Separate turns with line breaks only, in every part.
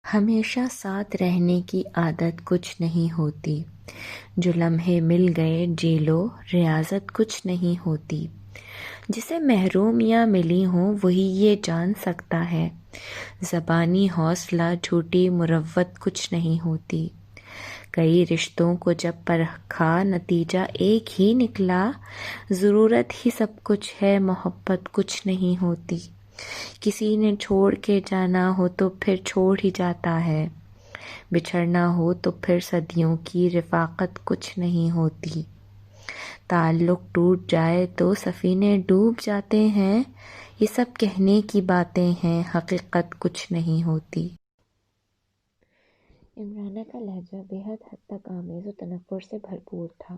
ہمیشہ ساتھ رہنے کی عادت کچھ نہیں ہوتی، جو لمحے مل گئے جی لو ریاضت کچھ نہیں ہوتی۔ جسے محروم یا ملی ہوں وہی یہ جان سکتا ہے، زبانی حوصلہ جھوٹی مروت کچھ نہیں ہوتی۔ کئی رشتوں کو جب پرکھا نتیجہ ایک ہی نکلا، ضرورت ہی سب کچھ ہے محبت کچھ نہیں ہوتی۔ کسی نے چھوڑ کے جانا ہو تو پھر چھوڑ ہی جاتا ہے، بچھڑنا ہو تو پھر صدیوں کی رفاقت کچھ نہیں ہوتی۔ تعلق ٹوٹ جائے تو سفینے ڈوب جاتے ہیں، یہ سب کہنے کی باتیں ہیں حقیقت کچھ نہیں ہوتی۔
عمرانہ کا لہجہ بے حد تک آمیز و تنفر سے بھرپور تھا۔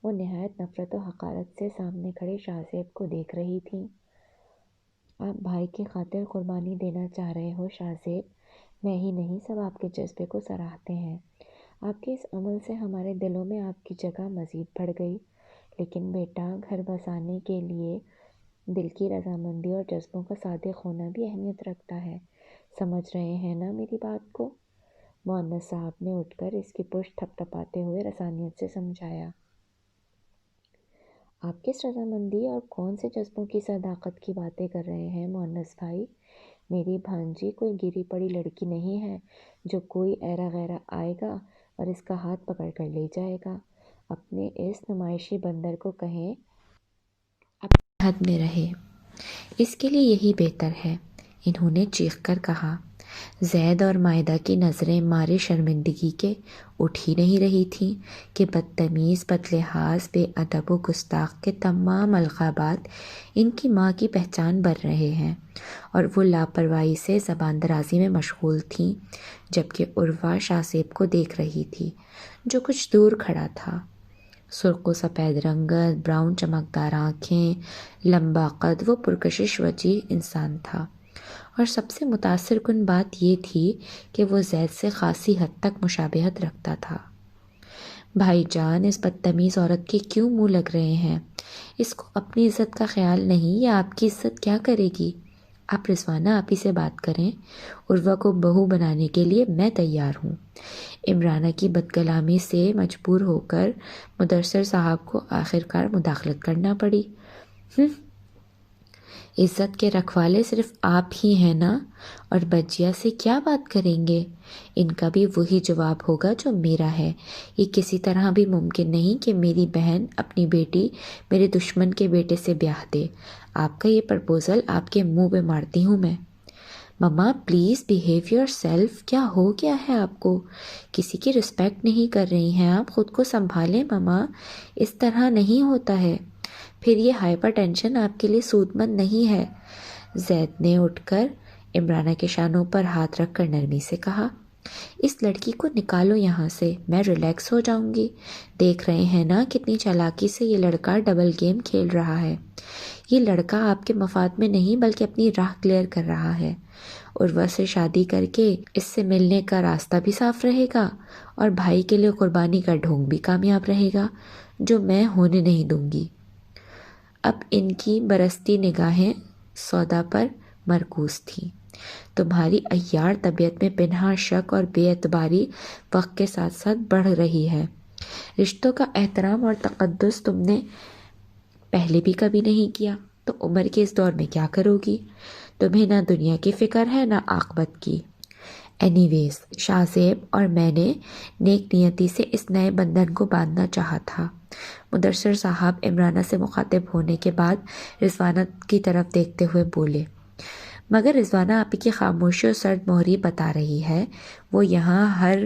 وہ نہایت نفرت و حقارت سے سامنے کھڑے شاہ زیب کو دیکھ رہی تھی۔ آپ بھائی کی خاطر قربانی دینا چاہ رہے ہو شاہ زیب، میں ہی نہیں سب آپ کے جذبے کو سراہتے ہیں۔ آپ کے اس عمل سے ہمارے دلوں میں آپ کی جگہ مزید بڑھ گئی، لیکن بیٹا گھر بسانے کے لیے دل کی رضامندی اور جذبوں کا صادق ہونا بھی اہمیت رکھتا ہے، سمجھ رہے ہیں نا میری بات کو؟ مؤنس صاحب نے اٹھ کر اس کی پشت تھپ تھپاتے ہوئے رسانیت سے سمجھایا۔ آپ کس رضامندی اور کون سے جذبوں کی صداقت کی باتیں کر رہے ہیں مؤنس بھائی؟ میری بھانجی کوئی گری پڑی لڑکی نہیں ہے جو کوئی ایرا غیرہ آئے گا اور اس کا ہاتھ پکڑ کر لے جائے گا۔ اپنے اس نمائشی بندر کو کہیں
اپنی حد میں رہے، اس کے لیے یہی بہتر ہے، انہوں نے چیخ کر کہا۔ زید اور مائدہ کی نظریں مارے شرمندگی کے اٹھ ہی نہیں رہی تھیں کہ بدتمیز، بدلحاظ، بے ادب و گستاخ کے تمام القابات ان کی ماں کی پہچان بن رہے ہیں، اور وہ لاپرواہی سے زبان درازی میں مشغول تھیں، جبکہ عروہ شاہ زیب کو دیکھ رہی تھی جو کچھ دور کھڑا تھا۔ سرخ و سفید رنگت، براؤن چمکدار آنکھیں، لمبا قد، وہ پرکشش وجیح انسان تھا، اور سب سے متاثر کن بات یہ تھی کہ وہ زید سے خاصی حد تک مشابہت رکھتا تھا۔ بھائی جان، اس بدتمیز عورت کے کیوں منہ لگ رہے ہیں؟ اس کو اپنی عزت کا خیال نہیں، یا آپ کی عزت کیا کرے گی؟ آپ رضوانہ آپی سے بات کریں، عروہ کو بہو بنانے کے لیے میں تیار ہوں۔ عمرانہ کی بدکلامی سے مجبور ہو کر مدثر صاحب کو آخرکار مداخلت کرنا پڑی۔ عزت کے رکھوالے صرف آپ ہی ہیں نا، اور بجیا سے کیا بات کریں گے؟ ان کا بھی وہی جواب ہوگا جو میرا ہے۔ یہ کسی طرح بھی ممکن نہیں کہ میری بہن اپنی بیٹی میرے دشمن کے بیٹے سے بیاہ دے۔ آپ کا یہ پرپوزل آپ کے منہ پہ مارتی ہوں میں۔ مما پلیز بیہیو یور سیلف، کیا ہو گیا ہے آپ کو؟ کسی کی رسپیکٹ نہیں کر رہی ہیں آپ، خود کو سنبھالیں مما، اس طرح نہیں ہوتا ہے، پھر یہ ہائپر ٹینشن آپ کے لیے سود مند نہیں ہے۔ زید نے اٹھ کر عمرانہ کے شانوں پر ہاتھ رکھ کر نرمی سے کہا، اس لڑکی کو نکالو یہاں سے، میں ریلیکس ہو جاؤں گی۔ دیکھ رہے ہیں نا کتنی چالاکی سے یہ لڑکا ڈبل گیم کھیل رہا ہے۔ یہ لڑکا آپ کے مفاد میں نہیں بلکہ اپنی راہ کلیئر کر رہا ہے۔ عروہ سے شادی کر کے اس سے ملنے کا راستہ بھی صاف رہے گا، اور بھائی کے لیے قربانی کا ڈھونگ بھی کامیاب رہے گا، جو میں ہونے نہیں دوں گی۔ اب ان کی برستی نگاہیں سودا پر مرکوز تھیں۔ تمہاری عیار طبیعت میں پنہاں شک اور بے اعتباری وقت کے ساتھ ساتھ بڑھ رہی ہے۔ رشتوں کا احترام اور تقدس تم نے پہلے بھی کبھی نہیں کیا، تو عمر کے اس دور میں کیا کرو گی؟ تمہیں نہ دنیا کی فکر ہے نہ عاقبت کی۔ اینی ویز، شاہ زیب اور میں نے نیک نیتی سے اس نئے بندھن کو باندھنا چاہا تھا۔ مدثر صاحب عمرانہ سے مخاطب ہونے کے بعد رضوانہ کی طرف دیکھتے ہوئے بولے، مگر رضوانہ آپی کی خاموشی اور سرد مہری بتا رہی ہے وہ یہاں ہر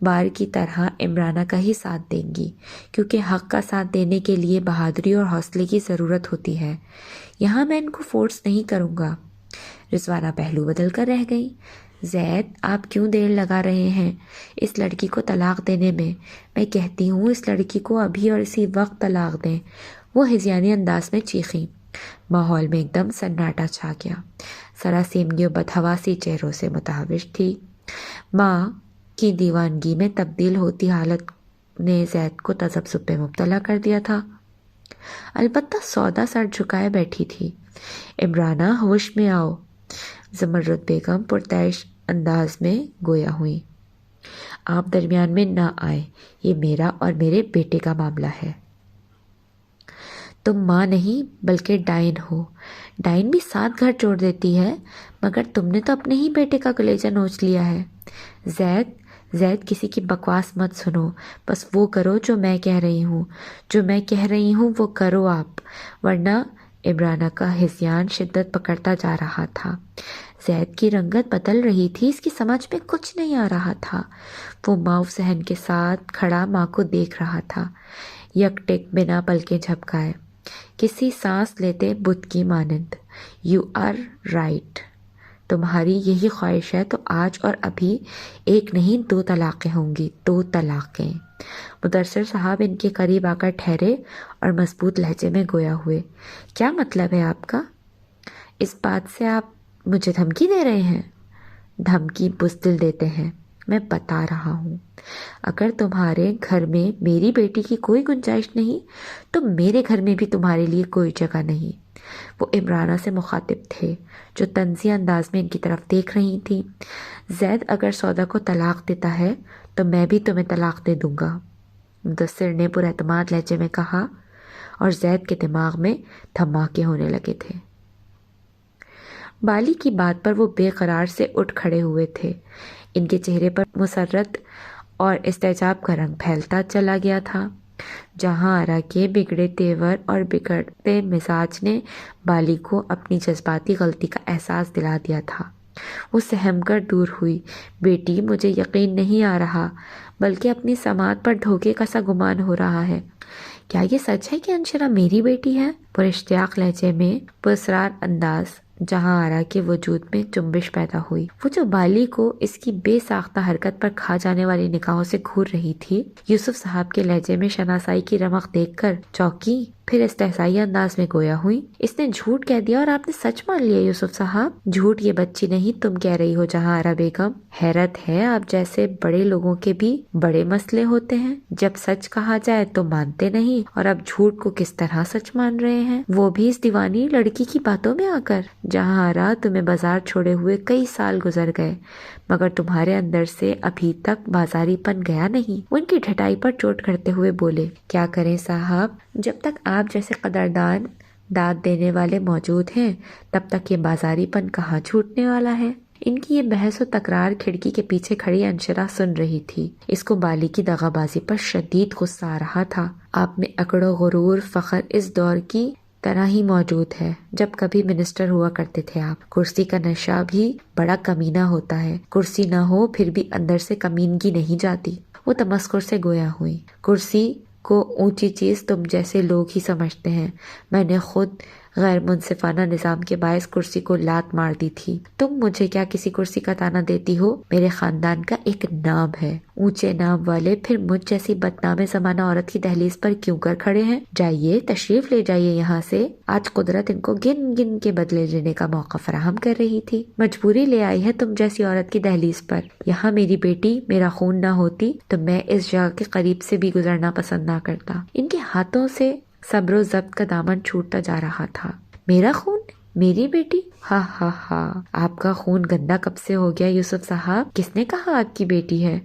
بار کی طرح عمرانہ کا ہی ساتھ دیں گی، کیونکہ حق کا ساتھ دینے کے لیے بہادری اور حوصلے کی ضرورت ہوتی ہے۔ یہاں میں ان کو فورس نہیں کروں گا۔ رضوانہ پہلو بدل کر رہ گئی۔ زید، آپ کیوں دیر لگا رہے ہیں اس لڑکی کو طلاق دینے میں کہتی ہوں اس لڑکی کو ابھی اور اسی وقت طلاق دیں، وہ ہذیانی انداز میں چیخیں۔ ماحول میں ایک دم سناٹا چھا گیا، سراسیمگی و بدحواسی چہروں سے متحوش تھی۔ ماں کی دیوانگی میں تبدیل ہوتی حالت نے زید کو تذبذب میں مبتلا کر دیا تھا۔ البتہ سودا سر جھکائے بیٹھی تھی۔ عمرانہ، ہوش میں آؤ، زمرد بیگم پرتعش انداز میں گویا ہوئیں۔ آپ درمیان میں نہ آئے، یہ میرا اور میرے بیٹے کا معاملہ ہے۔ تم ماں نہیں بلکہ ڈائن ہو۔ ڈائن بھی 7 گھر چھوڑ دیتی ہے، مگر تم نے تو اپنے ہی بیٹے کا کلیجہ نوچ لیا ہے۔ زید کسی کی بکواس مت سنو، بس وہ کرو جو میں کہہ رہی ہوں وہ کرو آپ، ورنہ عمرانہ کا ہذیان شدت پکڑتا جا رہا تھا۔ زید کی رنگت بدل رہی تھی، اس کی سمجھ میں کچھ نہیں آ رہا تھا۔ وہ معاف ذہن کے ساتھ کھڑا ماں کو دیکھ رہا تھا، یک ٹک بنا پلکیں جھپکائے، کسی سانس لیتے بت کی مانند۔ یو آر رائٹ، تمہاری یہی خواہش ہے تو آج اور ابھی 1 نہیں 2 طلاقیں ہوں گی، 2 طلاقیں۔ مدثر صاحب ان کے قریب آ کر ٹھہرے اور مضبوط لہجے میں گویا ہوئے۔ کیا مطلب ہے آپ کا؟ اس بات سے آپ مجھے دھمکی دے رہے ہیں؟ دھمکی بزدل دیتے ہیں، میں بتا رہا ہوں۔ اگر تمہارے گھر میں میری بیٹی کی کوئی گنجائش نہیں تو میرے گھر میں بھی تمہارے لیے کوئی جگہ نہیں۔ وہ عمرانہ سے مخاطب تھے جو طنزیہ انداز میں ان کی طرف دیکھ رہی تھی۔ زید اگر سودا کو طلاق دیتا ہے تو میں بھی تمہیں طلاق دے دوں گا، مدثر نے پر اعتماد لہجے میں کہا، اور زید کے دماغ میں دھماکے ہونے لگے تھے۔ بالی کی بات پر وہ بے قرار سے اٹھ کھڑے ہوئے تھے۔ ان کے چہرے پر مسرت اور استعجاب کا رنگ پھیلتا چلا گیا تھا۔ جہاں آرا کے بگڑے تیور اور بگڑتے مزاج نے بالی کو اپنی جذباتی غلطی کا احساس دلا دیا تھا۔ وہ سہم کر دور ہوئی۔ بیٹی، مجھے یقین نہیں آ رہا، بلکہ اپنی سماعت پر دھوکے کا سا گمان ہو رہا ہے۔ کیا یہ سچ ہے کہ انشرا میری بیٹی ہے؟ پر اشتیاق لہجے میں پراسرار انداز جہاں آرا کے وجود میں جنبش پیدا ہوئی۔ وہ جو بالی کو اس کی بے ساختہ حرکت پر کھا جانے والی نگاہوں سے گھور رہی تھی، یوسف صاحب کے لہجے میں شناسائی کی رمق دیکھ کر چونکی، پھر استحصائی انداز میں گویا ہوئی۔ اس نے جھوٹ کہہ دیا اور آپ نے سچ مان لیا یوسف صاحب؟ جھوٹ یہ بچی نہیں تم کہہ رہی ہو جہاں آرا بیگم۔ حیرت ہے، آپ جیسے بڑے لوگوں کے بھی بڑے مسئلے ہوتے ہیں، جب سچ کہا جائے تو مانتے نہیں، اور اب جھوٹ کو کس طرح سچ مان رہے ہیں، وہ بھی اس دیوانی لڑکی کی باتوں میں آ کر۔ جہاں آرا، تمہیں بازار چھوڑے ہوئے کئی سال گزر گئے، مگر تمہارے اندر سے ابھی تک بازاری پن گیا نہیں۔ وہ ان کی ڈھٹائی پر چوٹ کرتے ہوئے بولے، کیا کریں صاحب، جب تک آپ جیسے قدردان داد دینے والے موجود ہیں تب تک یہ بازاری پن کہاں چھوٹنے والا ہے۔ ان کی یہ بحث و تکرار کھڑکی کے پیچھے کھڑی انشرا سن رہی تھی۔ اس کو بالی کی دغا بازی پر شدید غصہ آ رہا تھا۔ آپ میں اکڑ و غرور، فخر اس دور کی طرح ہی موجود ہے جب کبھی منسٹر ہوا کرتے تھے آپ۔ کرسی کا نشہ بھی بڑا کمینہ ہوتا ہے، کرسی نہ ہو پھر بھی اندر سے کمینگی نہیں جاتی۔ وہ تمسخر سے گویا ہوئی۔ کرسی کو اونچی چیز تم جیسے لوگ ہی سمجھتے ہیں، میں نے خود غیر منصفانہ نظام کے باعث کرسی کو لات مار دی تھی۔ تم مجھے کیا کسی کرسی کا تانا دیتی ہو؟ میرے خاندان کا ایک نام ہے، اونچے نام والے پھر مجھ جیسی بدنام زمانہ عورت کی دہلیز پر کیوں کر کھڑے ہیں؟ جائیے، تشریف لے جائیے یہاں سے۔ آج قدرت ان کو گن گن کے بدلے لینے کا موقع فراہم کر رہی تھی، مجبوری لے آئی ہے تم جیسی عورت کی دہلیز پر۔ یہاں میری بیٹی، میرا خون نہ ہوتی تو میں اس جگہ کے قریب سے بھی گزرنا پسند نہ کرتا۔ ان کے ہاتھوں سے صبر و ضبط کا دامن چھوٹتا جا رہا تھا۔ میرا خون، میری بیٹی، ہاں ہاں ہاں، آپ کا خون گندا کب سے ہو گیا یوسف صاحب؟ کس نے کہا آپ کی بیٹی ہے؟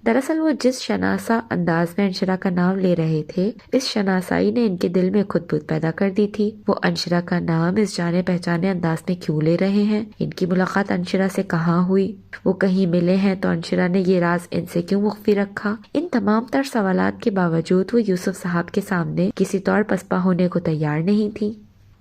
دراصل وہ جس شناسا انداز میں انشرا کا نام لے رہے تھے، اس شناسائی نے ان کے دل میں خود بت پیدا کر دی تھی۔ وہ انشرا کا نام اس جانے پہچانے انداز میں کیوں لے رہے ہیں؟ ان کی ملاقات انشرا سے کہاں ہوئی؟ وہ کہیں ملے ہیں تو انشرا نے یہ راز ان سے کیوں مخفی رکھا؟ ان تمام تر سوالات کے باوجود وہ یوسف صاحب کے سامنے کسی طور پسپا ہونے کو تیار نہیں تھی۔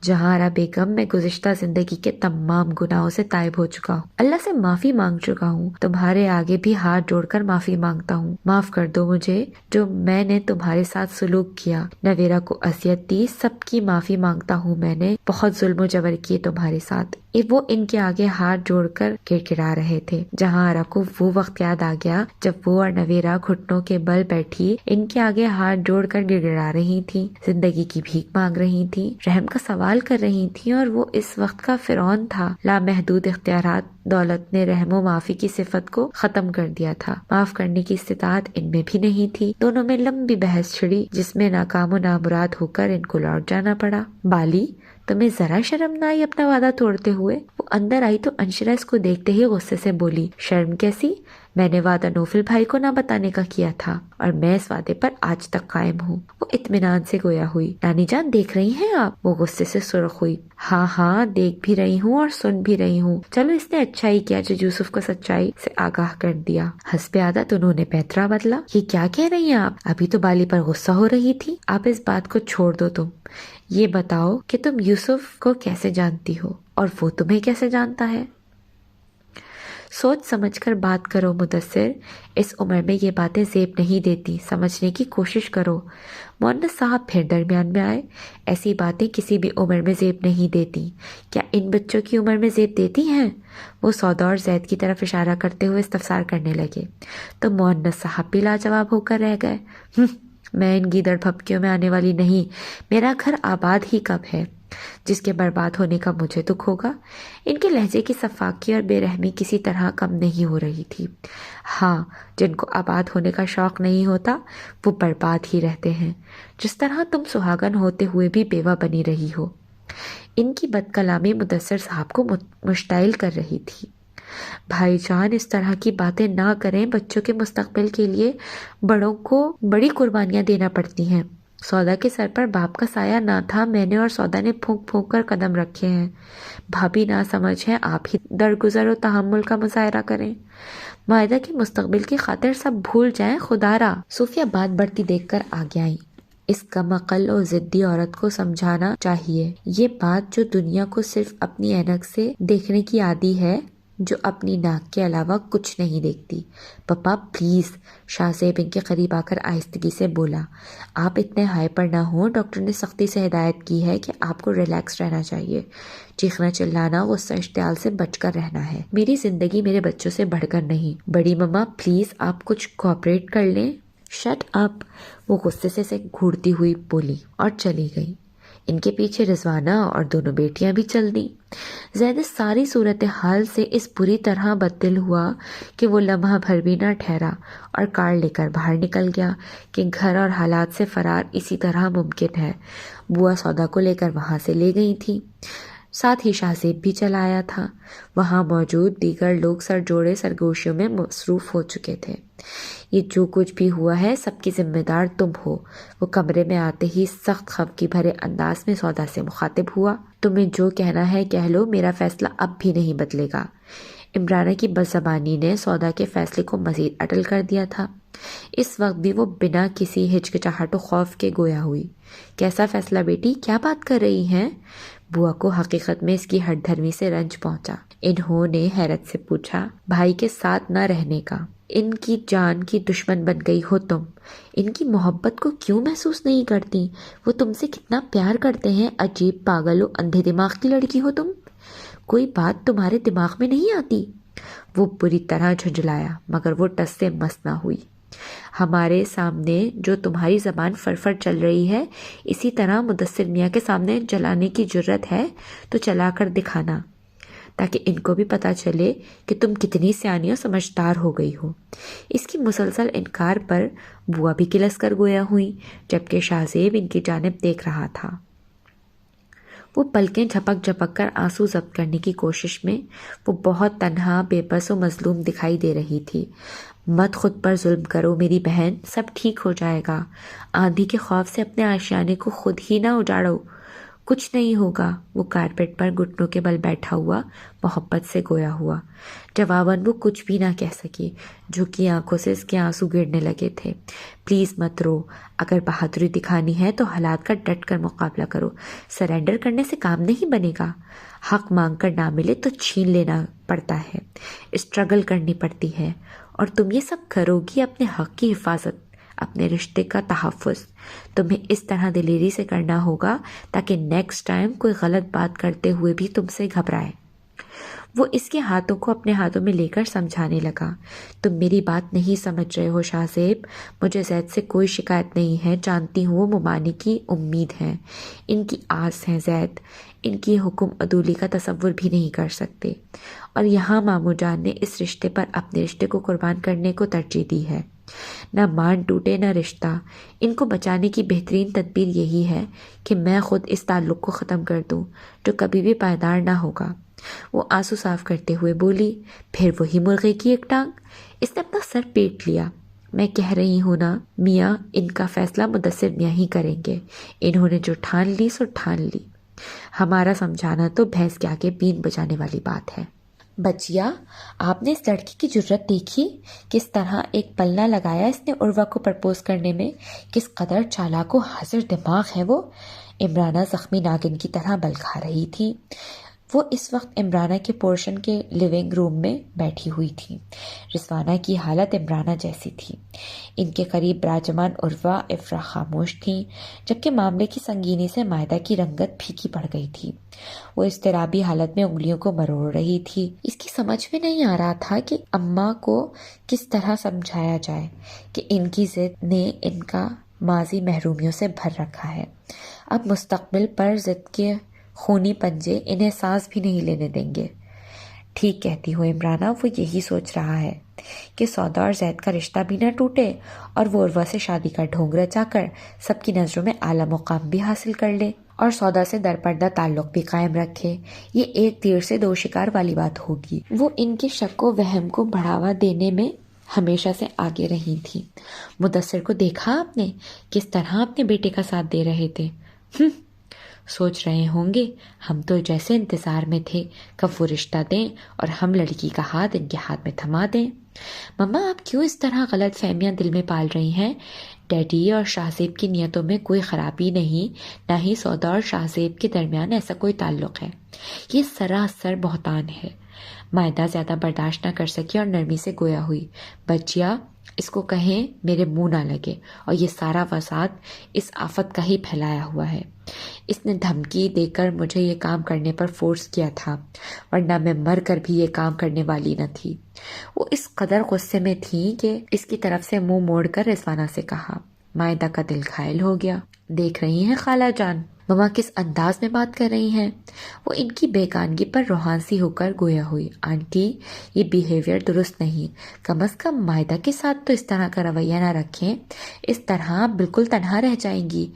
جہاں آرا بیگم، میں گزشتہ زندگی کے تمام گناہوں سے تائب ہو چکا ہوں، اللہ سے معافی مانگ چکا ہوں، تمہارے آگے بھی ہاتھ جوڑ کر معافی مانگتا ہوں۔ معاف کر دو مجھے جو میں نے تمہارے ساتھ سلوک کیا، نویرا کو اذیت دی، سب کی معافی مانگتا ہوں۔ میں نے بہت ظلم و جبر کیے تمہارے ساتھ۔ وہ ان کے آگے ہاتھ جوڑ کر کڑکڑا رہے تھے۔ جہاں آرا کو وہ وقت یاد آ گیا جب وہ اور نویرا گھٹنوں کے بل بیٹھی ان کے آگے ہاتھ جوڑ کر گڑگڑا رہی تھی، زندگی کی بھیک مانگ رہی تھی، رحم کا سوال کر رہی تھی، اور وہ اس وقت کا فرعون تھا، لامحدود اختیارات دولت نے رحم و معافی کی صفت کو ختم کر دیا تھا، معاف کرنے کی استطاعت ان میں بھی نہیں تھی۔ دونوں میں لمبی بحث چھڑی جس میں ناکام و نامراد ہو کر ان کو لوٹ جانا پڑا۔ بالی، تمہیں ذرا شرم نہ آئی اپنا وعدہ توڑتے ہوئے؟ وہ اندر آئی تو انشرا اس کو دیکھتے ہی غصے سے بولی، شرم کیسی؟ میں نے وعدہ نوفل بھائی کو نہ بتانے کا کیا تھا اور میں اس وعدے پر آج تک قائم ہوں۔ وہ اطمینان سے گویا ہوئی، نانی جان دیکھ رہی ہیں آپ؟ وہ غصے سے سرخ ہوئی، ہاں ہاں دیکھ بھی رہی ہوں اور سن بھی رہی ہوں۔ چلو اس نے اچھا ہی کیا جو یوسف کو سچائی سے آگاہ کر دیا۔ حسب عادت انہوں نے پیترا بدلا، یہ کیا کہہ رہی ہیں آپ؟ ابھی تو بالی پر غصہ ہو رہی تھی۔ آپ اس بات کو چھوڑ دو، تم یہ بتاؤ کہ تم یوسف کو کیسے جانتی ہو اور وہ تمہیں کیسے جانتا ہے؟ سوچ سمجھ کر بات کرو مدثر، اس عمر میں یہ باتیں زیب نہیں دیتی، سمجھنے کی کوشش کرو۔ مؤنس صاحب پھر درمیان میں آئے، ایسی باتیں کسی بھی عمر میں زیب نہیں دیتی۔ کیا ان بچوں کی عمر میں زیب دیتی ہیں؟ وہ سودا اور زید کی طرف اشارہ کرتے ہوئے استفسار کرنے لگے تو مؤنس صاحب بھی لاجواب ہو کر رہ گئے۔ میں ان گیدڑ پھپکیوں میں آنے والی نہیں، میرا گھر آباد ہی کب ہے جس کے برباد ہونے کا مجھے دکھ ہوگا۔ ان کے لہجے کی صفاقی اور بے رحمی کسی طرح کم نہیں ہو رہی تھی۔ ہاں، جن کو آباد ہونے کا شوق نہیں ہوتا وہ برباد ہی رہتے ہیں، جس طرح تم سہاگن ہوتے ہوئے بھی بیوہ بنی رہی ہو۔ ان کی بد کلامی مدثر صاحب کو مشتعل کر رہی تھی۔ بھائی جان اس طرح کی باتیں نہ کریں، بچوں کے مستقبل کے لیے بڑوں کو بڑی قربانیاں دینا پڑتی ہیں۔ سودا کے سر پر باپ کا سایہ نہ تھا، میں نے اور سودا نے پھونک پھونک کر قدم رکھے ہیں۔ بھابھی نہ سمجھ ہے، آپ ہی درگزر و تحمل کا مظاہرہ کریں۔ معاہدہ کے مستقبل کی خاطر سب بھول جائیں خدا را۔ صوفیہ بات بڑھتی دیکھ کر آگے آئیں۔ اس کم عقل اور ضدی عورت کو سمجھانا چاہیے، یہ بات جو دنیا کو صرف اپنی اینک سے دیکھنے کی عادی ہے، جو اپنی ناک کے علاوہ کچھ نہیں دیکھتی۔ پپا پلیز، شاہ زیب ان کے قریب آ کر آہستگی سے بولا، آپ اتنے ہائپر نہ ہوں، ڈاکٹر نے سختی سے ہدایت کی ہے کہ آپ کو ریلیکس رہنا چاہیے، چیخنا چلانا غصہ اشتعال سے بچ کر رہنا ہے۔ میری زندگی میرے بچوں سے بڑھ کر نہیں۔ بڑی مما پلیز آپ کچھ کوآپریٹ کر لیں۔ شٹ اپ، وہ غصے سے گھورتی ہوئی بولی اور چلی گئی۔ ان کے پیچھے رضوانہ اور دونوں بیٹیاں بھی چل دیں۔ زید ساری صورتحال سے اس بری طرح بددل ہوا کہ وہ لمحہ بھر بھی نہ ٹھہرا اور کار لے کر باہر نکل گیا کہ گھر اور حالات سے فرار اسی طرح ممکن ہے۔ بوا سودا کو لے کر وہاں سے لے گئی تھی، ساتھ ہی شاہ زیب بھی چلا آیا تھا۔ وہاں موجود دیگر لوگ سر جوڑے سرگوشیوں میں مصروف ہو چکے تھے۔ یہ جو کچھ بھی ہوا ہے سب کی ذمہ دار تم ہو، وہ کمرے میں آتے ہی سخت خفگی بھرے انداز میں سودا سے مخاطب ہوا۔ تمہیں جو کہنا ہے کہہ لو، میرا فیصلہ اب بھی نہیں بدلے گا۔ عمرانہ کی بدزبانی نے سودا کے فیصلے کو مزید اٹل کر دیا تھا۔ اس وقت بھی وہ بنا کسی ہچکچاہٹ و خوف کے گویا ہوئی۔ کیسا فیصلہ بیٹی، کیا بات کر رہی ہیں؟ بوا کو حقیقت میں اس کی ہٹ دھرمی سے رنج پہنچا۔ انہوں نے حیرت سے پوچھا، بھائی کے ساتھ نہ رہنے کا؟ ان کی جان کی دشمن بن گئی ہو تم، ان کی محبت کو کیوں محسوس نہیں کرتی؟ وہ تم سے کتنا پیار کرتے ہیں، عجیب پاگل و اندھے دماغ کی لڑکی ہو تم، کوئی بات تمہارے دماغ میں نہیں آتی؟ وہ بری طرح جھنجھلایا مگر وہ ٹس سے مس نہ ہوئی۔ ہمارے سامنے جو تمہاری زبان فرفر چل رہی ہے، اسی طرح مدثر میاں کے سامنے چلانے کی جرت ہے تو چلا کر دکھانا، تاکہ ان کو بھی پتہ چلے کہ تم کتنی سیانی و سمجھدار ہو گئی ہو۔ اس کی مسلسل انکار پر بوا بھی کلس کر گویا ہوئی، جبکہ شاہ زیب ان کی جانب دیکھ رہا تھا۔ وہ پلکیں جھپک جھپک کر آنسو ضبط کرنے کی کوشش میں وہ بہت تنہا، بے بس و مظلوم دکھائی دے رہی تھی۔ مت خود پر ظلم کرو میری بہن، سب ٹھیک ہو جائے گا۔ آندھی کے خوف سے اپنے آشیانے کو خود ہی نہ اجاڑو، کچھ نہیں ہوگا۔ وہ کارپیٹ پر گھٹنوں کے بل بیٹھا ہوا محبت سے گویا ہوا۔ جواباً وہ کچھ بھی نہ کہہ سکی، جھکی آنکھوں سے اس کے آنسو گرنے لگے تھے۔ پلیز مت رو، اگر بہادری دکھانی ہے تو حالات کا ڈٹ کر مقابلہ کرو، سرنڈر کرنے سے کام نہیں بنے گا۔ حق مانگ کر نہ ملے تو چھین لینا پڑتا ہے، اسٹرگل کرنی پڑتی ہے، اور تم یہ سب کرو گی اپنے حق کی حفاظت، اپنے رشتے کا تحفظ۔ تمہیں اس طرح دلیری سے کرنا ہوگا تاکہ نیکسٹ ٹائم کوئی غلط بات کرتے ہوئے بھی تم سے گھبرائے۔ وہ اس کے ہاتھوں کو اپنے ہاتھوں میں لے کر سمجھانے لگا، تم میری بات نہیں سمجھ رہے ہو شاہ زیب، مجھے زید سے کوئی شکایت نہیں ہے، جانتی ہوں وہ ممانی کی امید ہے، ان کی آس ہے زید، ان کی حکم عدولی کا تصور بھی نہیں کر سکتے، اور یہاں ماموں جان نے اس رشتے پر اپنے رشتے کو قربان کرنے کو ترجیح دی ہے، نہ مان ٹوٹے نہ رشتہ، ان کو بچانے کی بہترین تدبیر یہی ہے کہ میں خود اس تعلق کو ختم کر دوں جو کبھی بھی پائیدار نہ ہوگا۔ وہ آنسو صاف کرتے ہوئے بولی، پھر وہی مرغے کی ایک ٹانگ۔ اس نے اپنا سر پیٹ لیا۔ میں کہہ رہی ہوں نا میاں، ان کا فیصلہ مدثر میاں ہی کریں گے، انہوں نے جو ٹھان لی سو ٹھان لی، ہمارا سمجھانا تو بھینس کے آگے بین بجانے والی بات ہے۔ بچیا، آپ نے اس لڑکی کی جرت دیکھی، کس طرح ایک پلنا لگایا اس نے عروہ کو پرپوز کرنے میں، کس قدر چالاک و حاضر دماغ ہے وہ۔ عمرانہ زخمی ناگن کی طرح بل کھا رہی تھی۔ وہ اس وقت عمرانہ کے پورشن کے لیونگ روم میں بیٹھی ہوئی تھی۔ رضوانہ کی حالت عمرانہ جیسی تھی۔ ان کے قریب براجمان عروہ افرا خاموش تھیں، جبکہ معاملے کی سنگینی سے مائدہ کی رنگت پھیکی پڑ گئی تھی۔ وہ اضطرابی حالت میں انگلیوں کو مروڑ رہی تھی۔ اس کی سمجھ میں نہیں آ رہا تھا کہ اماں کو کس طرح سمجھایا جائے کہ ان کی ضد نے ان کا ماضی محرومیوں سے بھر رکھا ہے، اب مستقبل پر ضد کے خونی پنجے انہیں سانس بھی نہیں لینے دیں گے۔ ٹھیک کہتی ہو عمرانہ، وہ یہی سوچ رہا ہے کہ سودا اور زید کا رشتہ بھی نہ ٹوٹے اور وہ عروہ سے شادی کا ڈھونگ رچا کر سب کی نظروں میں اعلیٰ مقام بھی حاصل کر لے اور سودا سے درپردہ تعلق بھی قائم رکھے۔ یہ ایک تیر سے دو شکار والی بات ہوگی۔ وہ ان کے شک و وہم کو بڑھاوا دینے میں ہمیشہ سے آگے رہی تھی۔ مدثر کو دیکھا آپ نے کس طرح اپنے بیٹے کا ساتھ دے رہے تھے؟ سوچ رہے ہوں گے ہم تو جیسے انتظار میں تھے کب وہ رشتہ دیں اور ہم لڑکی کا ہاتھ ان کے ہاتھ میں تھما دیں۔ مما، آپ کیوں اس طرح غلط فہمیاں دل میں پال رہی ہیں؟ ڈیڈی اور شاہ زیب کی نیتوں میں کوئی خرابی نہیں، نہ ہی سودا اور شاہ زیب کے درمیان ایسا کوئی تعلق ہے۔ یہ سراسر بہتان ہے۔ مائدہ زیادہ برداشت نہ کر سکی اور نرمی سے گویا ہوئی، بچیا اس کو کہیں میرے منہ نہ لگے، اور یہ سارا فساد اس آفت کا ہی پھیلایا ہوا ہے۔ اس نے دھمکی دے کر مجھے یہ کام کرنے پر فورس کیا تھا، ورنہ میں مر کر بھی یہ کام کرنے والی نہ تھی۔ وہ اس قدر غصے میں تھی کہ اس کی طرف سے منہ موڑ کر رضوانہ سے کہا۔ مائدہ کا دل گھائل ہو گیا۔ دیکھ رہی ہیں خالہ جان مما کس انداز میں بات کر رہی ہیں؟ وہ ان کی بیگانگی پر روحانسی ہو کر گویا ہوئی۔ آنٹی، یہ بیہیویئر درست نہیں، کم از کم مائدہ کے ساتھ تو اس طرح کا رویہ نہ رکھیں، اس طرح آپ بالکل تنہا رہ جائیں گی۔